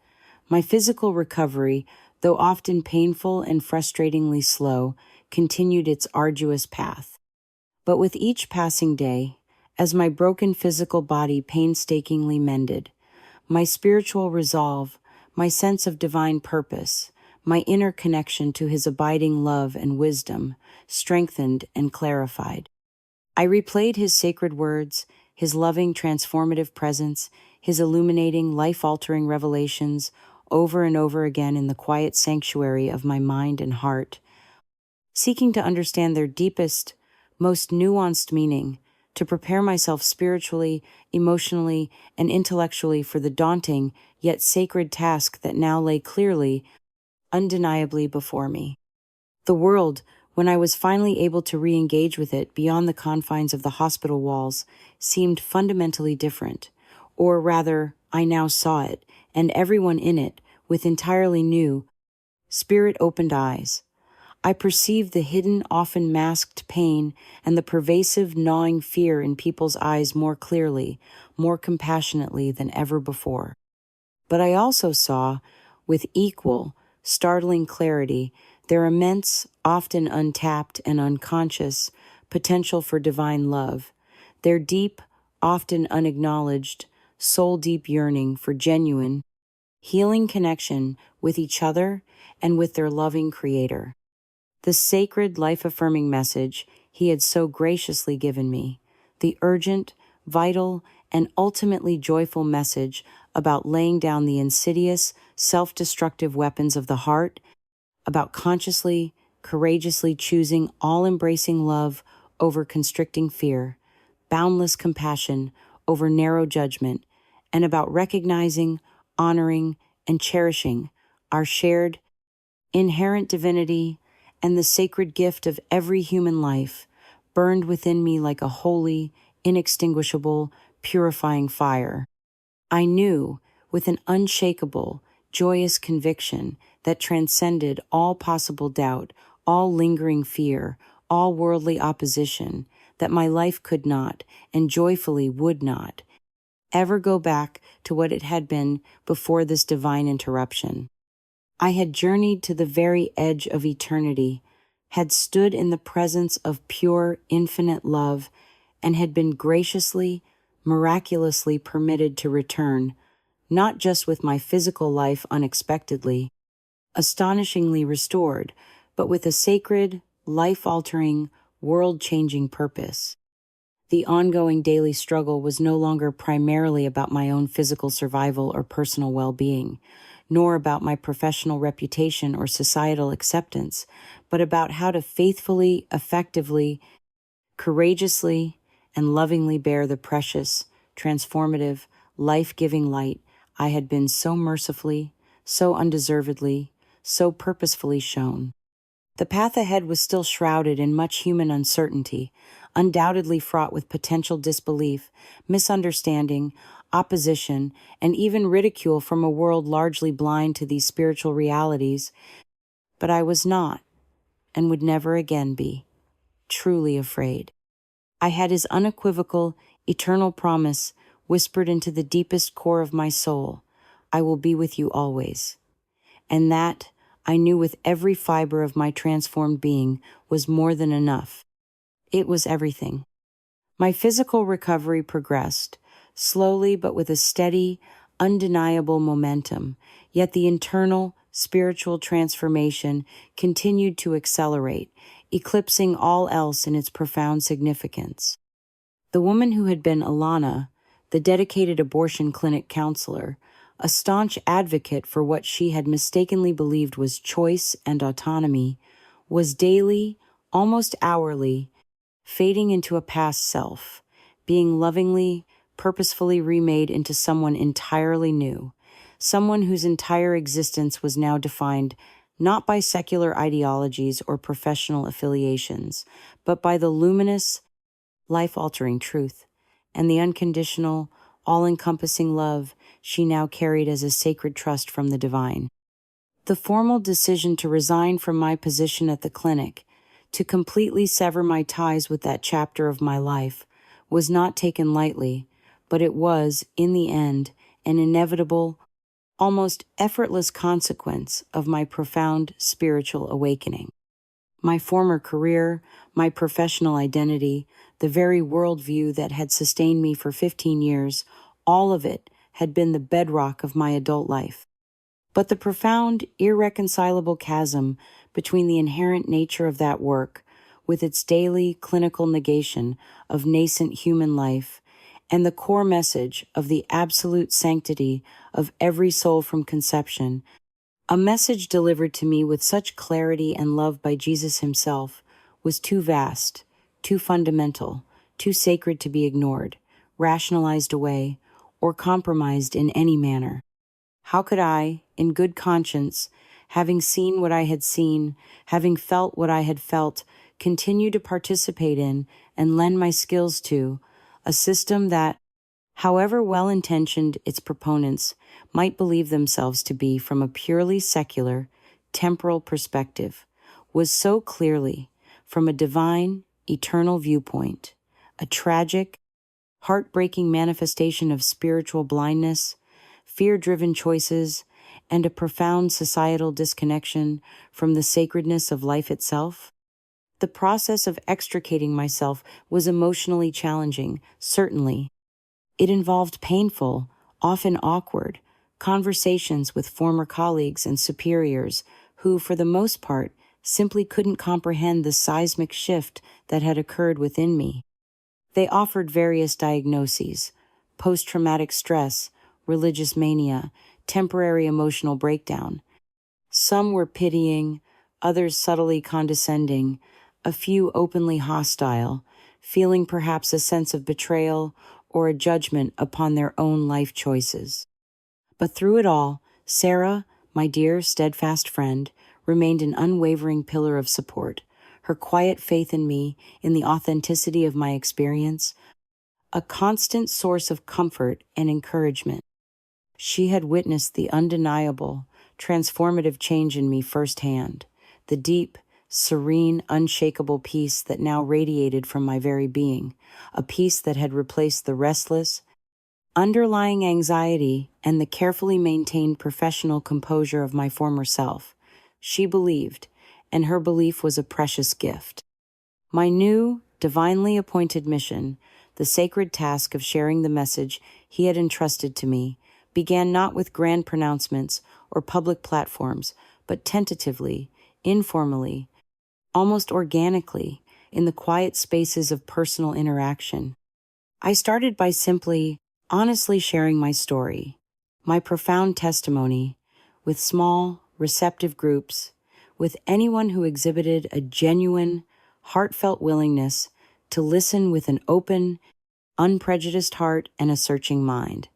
My physical recovery, though often painful and frustratingly slow, continued its arduous path. But with each passing day, as my broken physical body painstakingly mended, my spiritual resolve, my sense of divine purpose, my inner connection to his abiding love and wisdom, strengthened and clarified. I replayed his sacred words, his loving transformative presence, his illuminating, life-altering revelations, over and over again in the quiet sanctuary of my mind and heart, seeking to understand their deepest, most nuanced meaning, to prepare myself spiritually, emotionally, and intellectually for the daunting, yet sacred task that now lay clearly, undeniably before me. The world, when I was finally able to re-engage with it beyond the confines of the hospital walls, seemed fundamentally different, or rather, I now saw it, and everyone in it, with entirely new, spirit-opened eyes. I perceived the hidden, often masked pain and the pervasive, gnawing fear in people's eyes more clearly, more compassionately than ever before. But I also saw, with equal, startling clarity, their immense, often untapped and unconscious, potential for divine love, their deep, often unacknowledged, soul-deep yearning for genuine, healing connection with each other and with their loving Creator. The sacred, life-affirming message he had so graciously given me, the urgent, vital, and ultimately joyful message about laying down the insidious, self-destructive weapons of the heart, about consciously, courageously choosing all-embracing love over constricting fear, boundless compassion over narrow judgment, and about recognizing, honoring, and cherishing our shared, inherent divinity and the sacred gift of every human life, burned within me like a holy, inextinguishable, purifying fire. I knew, with an unshakable, joyous conviction, that transcended all possible doubt, all lingering fear, all worldly opposition, that my life could not, and joyfully would not, ever go back to what it had been before this divine interruption. I had journeyed to the very edge of eternity, had stood in the presence of pure, infinite love, and had been graciously, miraculously permitted to return, not just with my physical life unexpectedly, astonishingly restored, but with a sacred, life-altering, world-changing purpose. The ongoing daily struggle was no longer primarily about my own physical survival or personal well-being, nor about my professional reputation or societal acceptance, but about how to faithfully, effectively, courageously, and lovingly bear the precious, transformative, life-giving light I had been so mercifully, so undeservedly, so purposefully shown. The path ahead was still shrouded in much human uncertainty, undoubtedly fraught with potential disbelief, misunderstanding, opposition, and even ridicule from a world largely blind to these spiritual realities. But I was not, and would never again be, truly afraid. I had his unequivocal, eternal promise whispered into the deepest core of my soul, "I will be with you always." And that, I knew with every fiber of my transformed being, was more than enough. It was everything. My physical recovery progressed, slowly but with a steady, undeniable momentum, yet the internal, spiritual transformation continued to accelerate, eclipsing all else in its profound significance. The woman who had been Alana, the dedicated abortion clinic counselor, a staunch advocate for what she had mistakenly believed was choice and autonomy, was daily, almost hourly, fading into a past self, being lovingly, purposefully remade into someone entirely new, someone whose entire existence was now defined not by secular ideologies or professional affiliations, but by the luminous, life-altering truth, and the unconditional, all-encompassing love she now carried as a sacred trust from the divine. The formal decision to resign from my position at the clinic, to completely sever my ties with that chapter of my life, was not taken lightly, but it was, in the end, an inevitable, almost effortless consequence of my profound spiritual awakening. My former career, my professional identity, the very worldview that had sustained me for 15 years, all of it had been the bedrock of my adult life. But the profound, irreconcilable chasm between the inherent nature of that work, with its daily clinical negation of nascent human life, and the core message of the absolute sanctity of every soul from conception, a message delivered to me with such clarity and love by Jesus himself, was too vast, too fundamental, too sacred to be ignored, rationalized away, or compromised in any manner. How could I, in good conscience, having seen what I had seen, having felt what I had felt, continue to participate in and lend my skills to a system that, however well-intentioned its proponents might believe themselves to be from a purely secular, temporal perspective, was so clearly, from a divine, eternal viewpoint, a tragic, heartbreaking manifestation of spiritual blindness, fear-driven choices, and a profound societal disconnection from the sacredness of life itself? The process of extricating myself was emotionally challenging, certainly. It involved painful, often awkward, conversations with former colleagues and superiors who, for the most part, simply couldn't comprehend the seismic shift that had occurred within me. They offered various diagnoses: post-traumatic stress, religious mania, temporary emotional breakdown. Some were pitying, others subtly condescending, a few openly hostile, feeling perhaps a sense of betrayal or a judgment upon their own life choices. But through it all, Sarah, my dear, steadfast friend, remained an unwavering pillar of support, her quiet faith in me, in the authenticity of my experience, a constant source of comfort and encouragement. She had witnessed the undeniable, transformative change in me firsthand. The deep, serene, unshakable peace that now radiated from my very being, a peace that had replaced the restless, underlying anxiety and the carefully maintained professional composure of my former self. She believed, and her belief was a precious gift. My new, divinely appointed mission, the sacred task of sharing the message he had entrusted to me, began not with grand pronouncements or public platforms, but tentatively, informally, almost organically, in the quiet spaces of personal interaction. I started by simply, honestly sharing my story, my profound testimony, with small, receptive groups, with anyone who exhibited a genuine, heartfelt willingness to listen with an open, unprejudiced heart and a searching mind.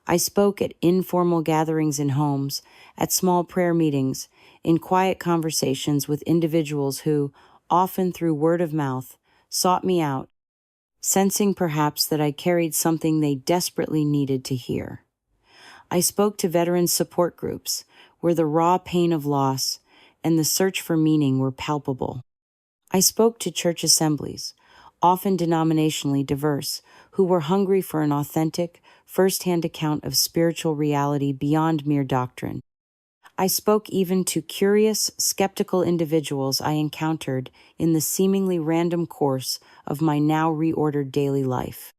I spoke at informal gatherings in homes, at small prayer meetings, in quiet conversations with individuals who, often through word of mouth, sought me out, sensing perhaps that I carried something they desperately needed to hear. I spoke to veteran support groups, where the raw pain of loss and the search for meaning were palpable. I spoke to church assemblies, often denominationally diverse, who were hungry for an authentic, first-hand account of spiritual reality beyond mere doctrine. I spoke even to curious, skeptical individuals I encountered in the seemingly random course of my now reordered daily life.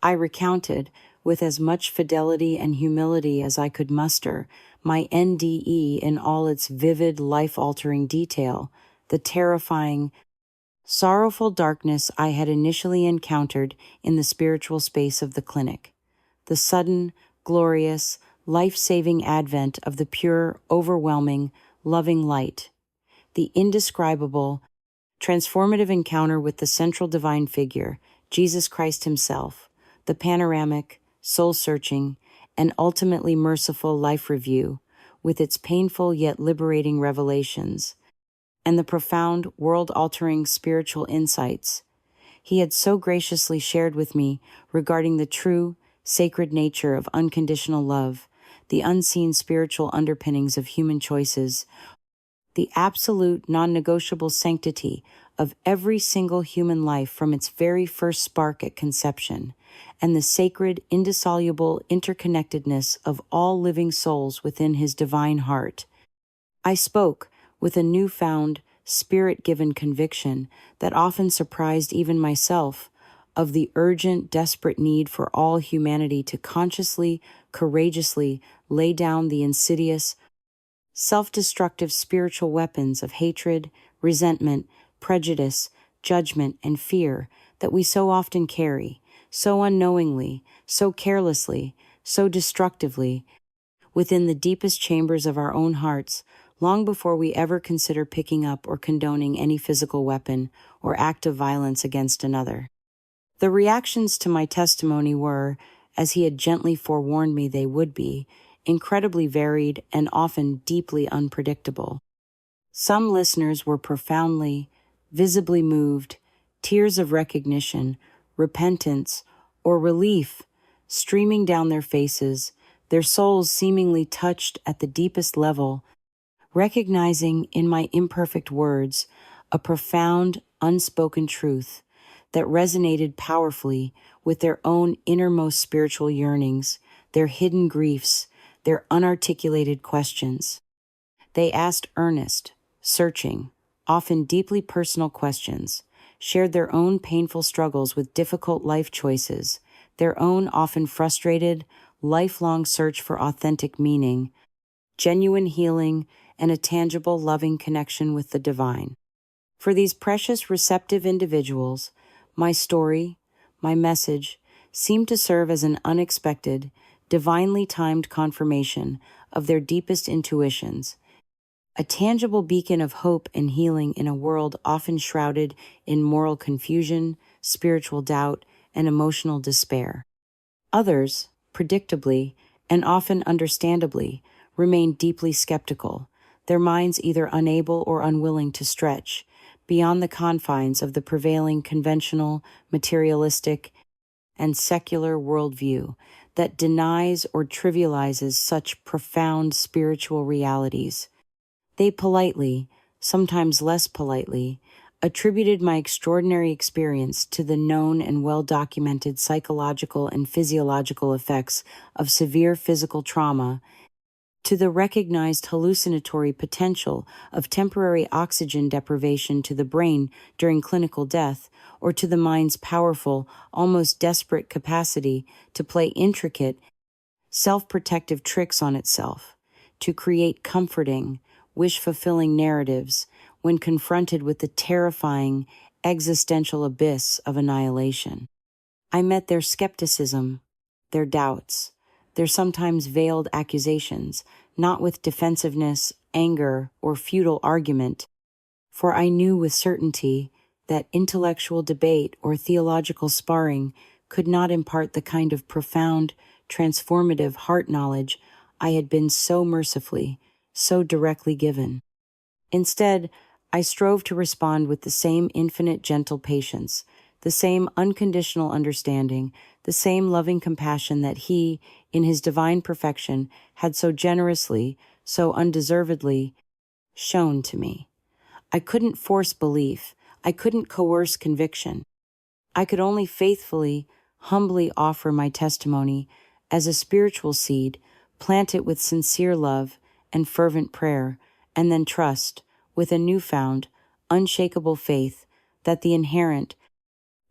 I recounted, with as much fidelity and humility as I could muster, my NDE in all its vivid, life-altering detail, the terrifying, sorrowful darkness I had initially encountered in the spiritual space of the clinic, the sudden, glorious, life-saving advent of the pure, overwhelming, loving light, the indescribable, transformative encounter with the central divine figure, Jesus Christ himself, the panoramic, soul-searching, and ultimately merciful life review, with its painful yet liberating revelations, and the profound, world-altering spiritual insights he had so graciously shared with me regarding the true, sacred nature of unconditional love, the unseen spiritual underpinnings of human choices, the absolute non-negotiable sanctity of every single human life from its very first spark at conception, and the sacred, indissoluble interconnectedness of all living souls within his divine heart. I spoke with a newfound, spirit-given conviction that often surprised even myself of the urgent, desperate need for all humanity to consciously, courageously lay down the insidious, self-destructive spiritual weapons of hatred, resentment, prejudice, judgment, and fear that we so often carry, so unknowingly, so carelessly, so destructively, within the deepest chambers of our own hearts, long before we ever consider picking up or condoning any physical weapon or act of violence against another. The reactions to my testimony were, as he had gently forewarned me they would be, incredibly varied and often deeply unpredictable. Some listeners were profoundly, visibly moved, tears of recognition, repentance, or relief streaming down their faces, their souls seemingly touched at the deepest level, recognizing in my imperfect words a profound, unspoken truth that resonated powerfully with their own innermost spiritual yearnings, their hidden griefs, their unarticulated questions. They asked earnest, searching, often deeply personal questions, shared their own painful struggles with difficult life choices, their own often frustrated, lifelong search for authentic meaning, genuine healing, and a tangible, loving connection with the divine. For these precious, receptive individuals, my story, my message, seemed to serve as an unexpected, divinely timed confirmation of their deepest intuitions, a tangible beacon of hope and healing in a world often shrouded in moral confusion, spiritual doubt, and emotional despair. Others, predictably, and often understandably, remained deeply skeptical, their minds either unable or unwilling to stretch beyond the confines of the prevailing conventional, materialistic, and secular worldview that denies or trivializes such profound spiritual realities. They politely, sometimes less politely, attributed my extraordinary experience to the known and well-documented psychological and physiological effects of severe physical trauma, to the recognized hallucinatory potential of temporary oxygen deprivation to the brain during clinical death, or to the mind's powerful, almost desperate capacity to play intricate, self-protective tricks on itself, to create comforting, wish-fulfilling narratives when confronted with the terrifying, existential abyss of annihilation. I met their skepticism, their doubts, their sometimes veiled accusations, not with defensiveness, anger, or futile argument, for I knew with certainty that intellectual debate or theological sparring could not impart the kind of profound, transformative heart knowledge I had been so mercifully, so directly given. Instead, I strove to respond with the same infinite gentle patience, the same unconditional understanding, the same loving compassion that he, in his divine perfection, had so generously, so undeservedly shown to me. I couldn't force belief. I couldn't coerce conviction. I could only faithfully, humbly offer my testimony as a spiritual seed, plant it with sincere love and fervent prayer, and then trust, with a newfound, unshakable faith, that the inherent,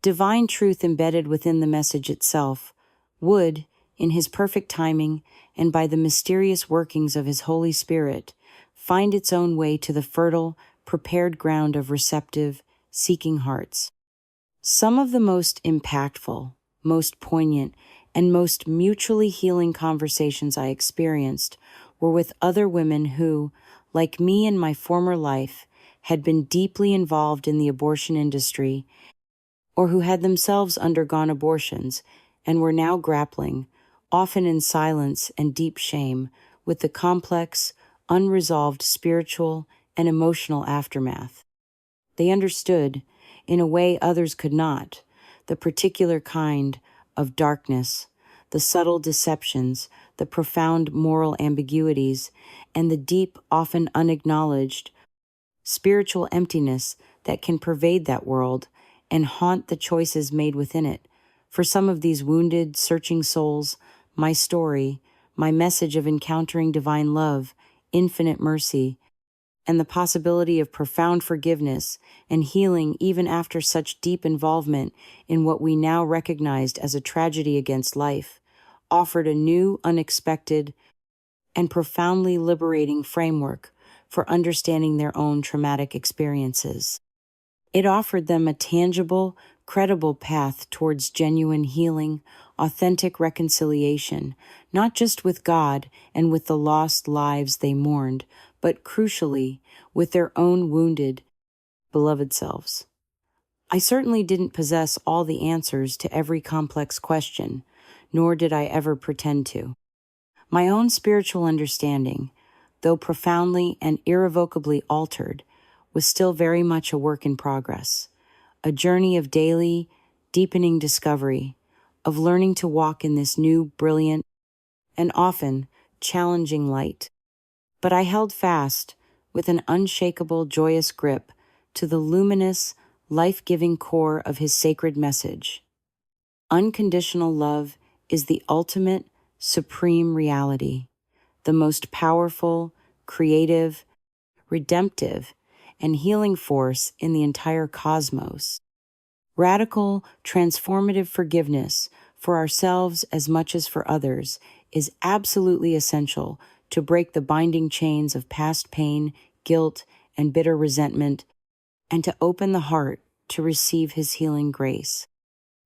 divine truth embedded within the message itself would, in his perfect timing and by the mysterious workings of his Holy Spirit, find its own way to the fertile, prepared ground of receptive, seeking hearts. Some of the most impactful, most poignant, and most mutually healing conversations I experienced were with other women who, like me in my former life, had been deeply involved in the abortion industry, or who had themselves undergone abortions and were now grappling, often in silence and deep shame, with the complex, unresolved spiritual and emotional aftermath. They understood, in a way others could not, the particular kind of darkness, the subtle deceptions, the profound moral ambiguities, and the deep, often unacknowledged, spiritual emptiness that can pervade that world and haunt the choices made within it. For some of these wounded, searching souls, my story, my message of encountering divine love, infinite mercy, and the possibility of profound forgiveness and healing even after such deep involvement in what we now recognized as a tragedy against life, offered a new, unexpected, and profoundly liberating framework for understanding their own traumatic experiences. It offered them a tangible, credible path towards genuine healing, authentic reconciliation, not just with God and with the lost lives they mourned, but crucially, with their own wounded, beloved selves. I certainly didn't possess all the answers to every complex question, nor did I ever pretend to. My own spiritual understanding, though profoundly and irrevocably altered, was still very much a work in progress, a journey of daily, deepening discovery, of learning to walk in this new, brilliant, and often challenging light. But I held fast, with an unshakable, joyous grip, to the luminous, life-giving core of his sacred message. Unconditional love is the ultimate, supreme reality, the most powerful, creative, redemptive, and healing force in the entire cosmos. Radical, transformative forgiveness for ourselves as much as for others is absolutely essential to break the binding chains of past pain, guilt, and bitter resentment, and to open the heart to receive his healing grace.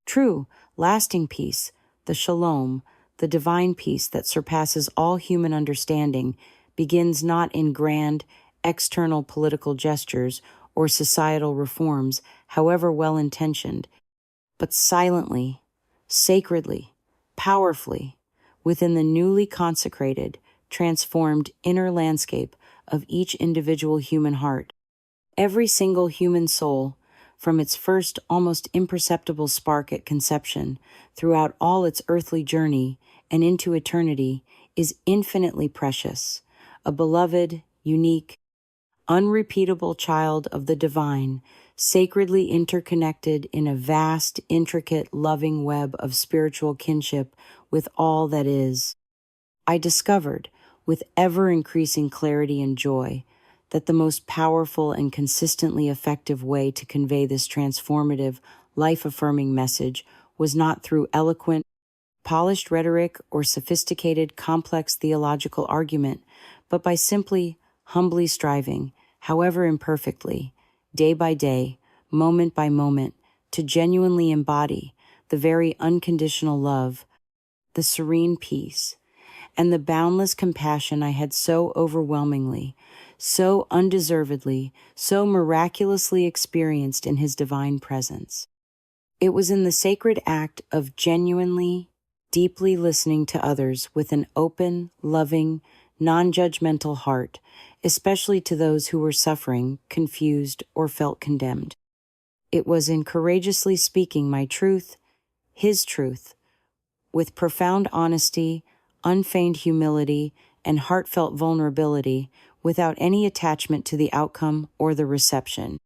True, lasting peace, the shalom, the divine peace that surpasses all human understanding, begins not in grand, external political gestures or societal reforms, however well-intentioned, but silently, sacredly, powerfully, within the newly consecrated, transformed inner landscape of each individual human heart. Every single human soul, from its first almost imperceptible spark at conception throughout all its earthly journey and into eternity, is infinitely precious, a beloved, unique, unrepeatable child of the divine, sacredly interconnected in a vast, intricate, loving web of spiritual kinship with all that is. I discovered, with ever-increasing clarity and joy, that the most powerful and consistently effective way to convey this transformative, life-affirming message was not through eloquent, polished rhetoric or sophisticated, complex theological argument, but by simply, humbly striving, however imperfectly, day by day, moment by moment, to genuinely embody the very unconditional love, the serene peace, and the boundless compassion I had so overwhelmingly, so undeservedly, so miraculously experienced in his divine presence. It was in the sacred act of genuinely, deeply listening to others with an open, loving, non-judgmental heart, especially to those who were suffering, confused, or felt condemned. It was in courageously speaking my truth, his truth, with profound honesty, unfeigned humility, and heartfelt vulnerability, without any attachment to the outcome or the reception.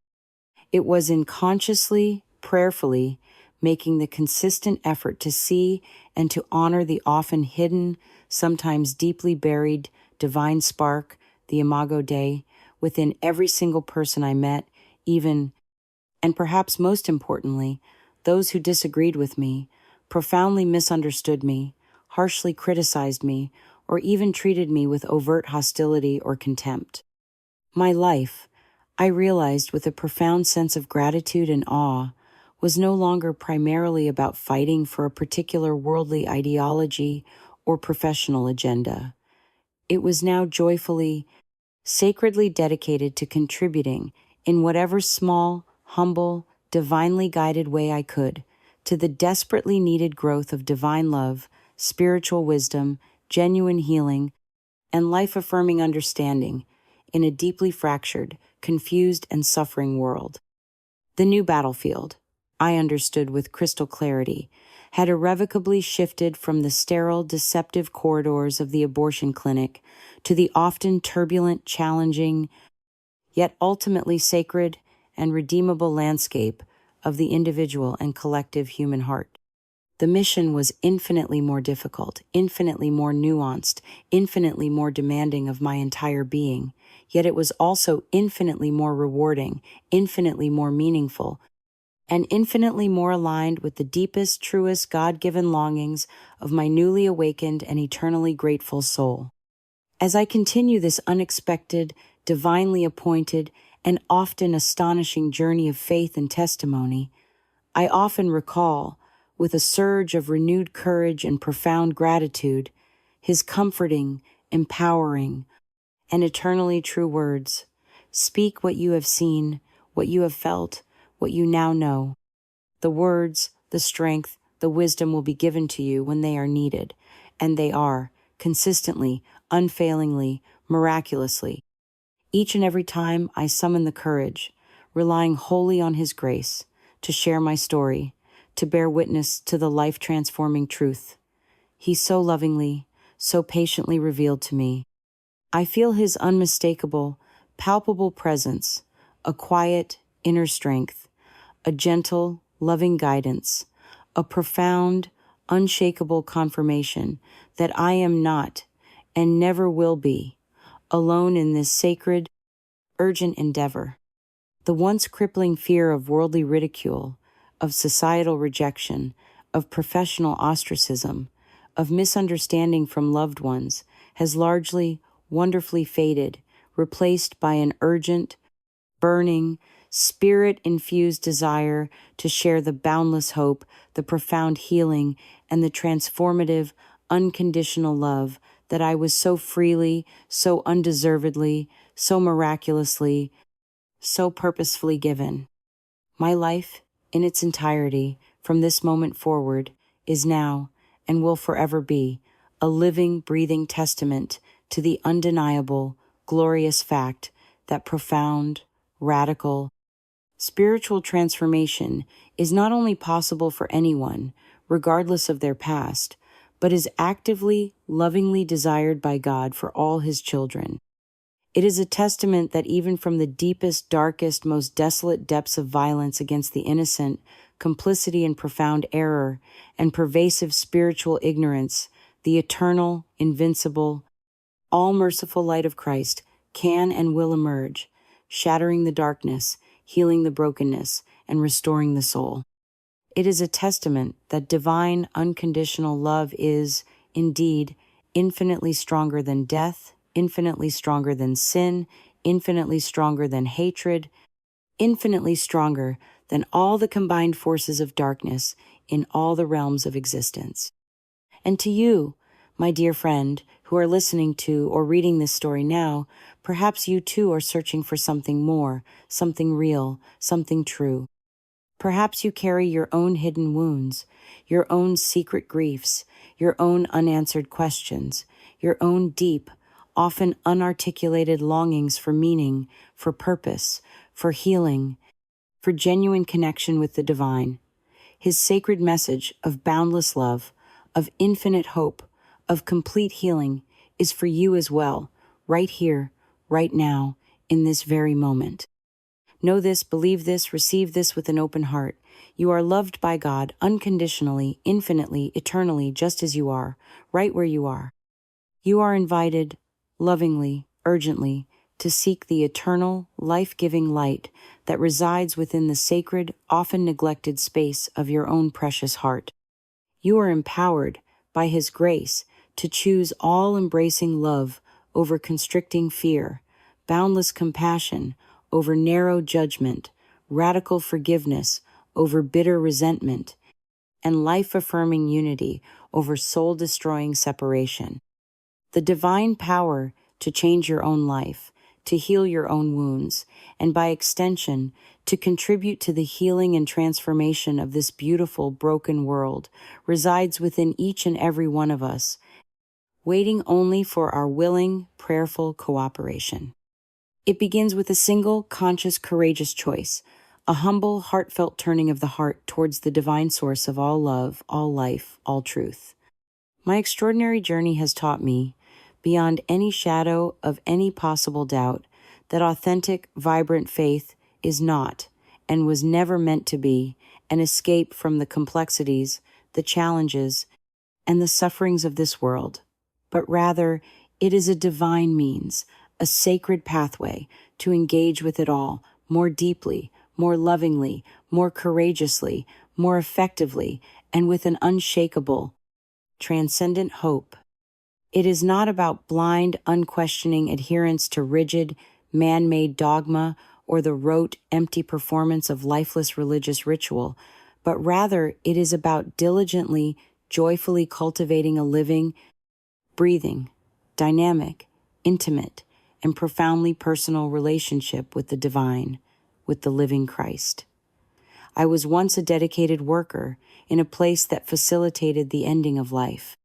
It was in consciously, prayerfully, making the consistent effort to see and to honor the often hidden, sometimes deeply buried, divine spark, the Imago Dei, within every single person I met, even, and perhaps most importantly, those who disagreed with me, profoundly misunderstood me, harshly criticized me, or even treated me with overt hostility or contempt. My life, I realized with a profound sense of gratitude and awe, was no longer primarily about fighting for a particular worldly ideology or professional agenda. It was now joyfully, sacredly dedicated to contributing, in whatever small, humble, divinely guided way I could, to the desperately needed growth of divine love, spiritual wisdom, genuine healing, and life-affirming understanding in a deeply fractured, confused, and suffering world. The new battlefield, I understood with crystal clarity, had irrevocably shifted from the sterile, deceptive corridors of the abortion clinic to the often turbulent, challenging, yet ultimately sacred and redeemable landscape of the individual and collective human heart. The mission was infinitely more difficult, infinitely more nuanced, infinitely more demanding of my entire being, yet it was also infinitely more rewarding, infinitely more meaningful, and infinitely more aligned with the deepest, truest God-given longings of my newly awakened and eternally grateful soul. As I continue this unexpected, divinely appointed, and often astonishing journey of faith and testimony, I often recall, with a surge of renewed courage and profound gratitude, his comforting, empowering, and eternally true words. Speak what you have seen, what you have felt, what you now know. The words, the strength, the wisdom will be given to you when they are needed, and they are, consistently, unfailingly, miraculously. Each and every time I summon the courage, relying wholly on his grace, to share my story, to bear witness to the life-transforming truth he so lovingly, so patiently revealed to me. I feel his unmistakable, palpable presence, a quiet, inner strength, a gentle, loving guidance, a profound, unshakable confirmation that I am not, and never will be, alone in this sacred, urgent endeavor. The once crippling fear of worldly ridicule, of societal rejection, of professional ostracism, of misunderstanding from loved ones, has largely, wonderfully faded, replaced by an urgent, burning, spirit-infused desire to share the boundless hope, the profound healing, and the transformative, unconditional love that I was so freely, so undeservedly, so miraculously, so purposefully given. My life, in its entirety, from this moment forward, is now, and will forever be, a living, breathing testament to the undeniable, glorious fact that profound, radical, Spiritual transformation is not only possible for anyone, regardless of their past, but is actively, lovingly desired by God for all his children. It is a testament that even from the deepest, darkest, most desolate depths of violence against the innocent, complicity in profound error, and pervasive spiritual ignorance, the eternal, invincible, all-merciful light of Christ can and will emerge, shattering the darkness, healing the brokenness, and restoring the soul. It is a testament that divine, unconditional love is, indeed, infinitely stronger than death, infinitely stronger than sin, infinitely stronger than hatred, infinitely stronger than all the combined forces of darkness in all the realms of existence. And to you, my dear friend, who are listening to or reading this story now, perhaps you too are searching for something more, something real, something true. Perhaps you carry your own hidden wounds, your own secret griefs, your own unanswered questions, your own deep, often unarticulated longings for meaning, for purpose, for healing, for genuine connection with the divine. His sacred message of boundless love, of infinite hope, of complete healing is for you as well, right here, right now, in this very moment. Know this, believe this, receive this with an open heart. You are loved by God unconditionally, infinitely, eternally, just as you are, right where you are. You are invited, lovingly, urgently, to seek the eternal, life-giving light that resides within the sacred, often neglected space of your own precious heart. You are empowered, by His grace, to choose all-embracing love over constricting fear, boundless compassion over narrow judgment, radical forgiveness over bitter resentment, and life-affirming unity over soul-destroying separation. The divine power to change your own life, to heal your own wounds, and by extension, to contribute to the healing and transformation of this beautiful, broken world, resides within each and every one of us, waiting only for our willing, prayerful cooperation. It begins with a single, conscious, courageous choice, a humble, heartfelt turning of the heart towards the divine source of all love, all life, all truth. My extraordinary journey has taught me, beyond any shadow of any possible doubt, that authentic, vibrant faith is not, and was never meant to be, an escape from the complexities, the challenges, and the sufferings of this world, but rather it is a divine means, a sacred pathway to engage with it all more deeply, more lovingly, more courageously, more effectively, and with an unshakable, transcendent hope. It is not about blind, unquestioning adherence to rigid, man-made dogma or the rote, empty performance of lifeless religious ritual, but rather it is about diligently, joyfully cultivating a living, breathing, dynamic, intimate, and profoundly personal relationship with the divine, with the living Christ. I was once a dedicated worker in a place that facilitated the ending of life.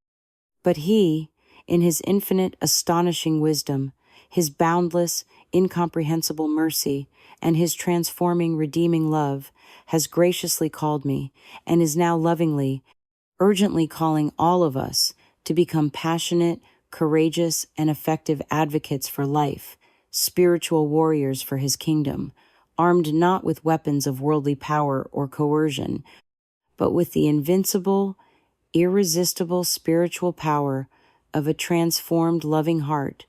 But He, in His infinite, astonishing wisdom, His boundless, incomprehensible mercy, and His transforming, redeeming love, has graciously called me, and is now lovingly, urgently calling all of us to become passionate, courageous, and effective advocates for life, spiritual warriors for His kingdom, armed not with weapons of worldly power or coercion, but with the invincible, irresistible spiritual power of a transformed, loving heart,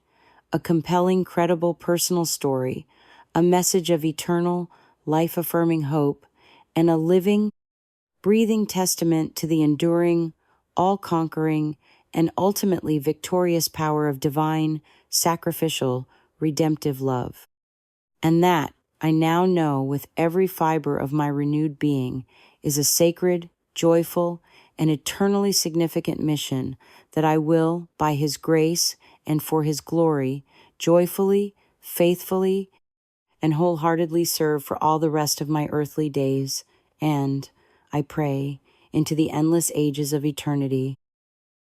a compelling, credible personal story, a message of eternal, life-affirming hope, and a living, breathing testament to the enduring, all-conquering, and ultimately victorious power of divine, sacrificial, redemptive love. And that, I now know with every fiber of my renewed being, is a sacred, joyful, and eternally significant mission that I will, by His grace and for His glory, joyfully, faithfully, and wholeheartedly serve for all the rest of my earthly days, and, I pray, into the endless ages of eternity.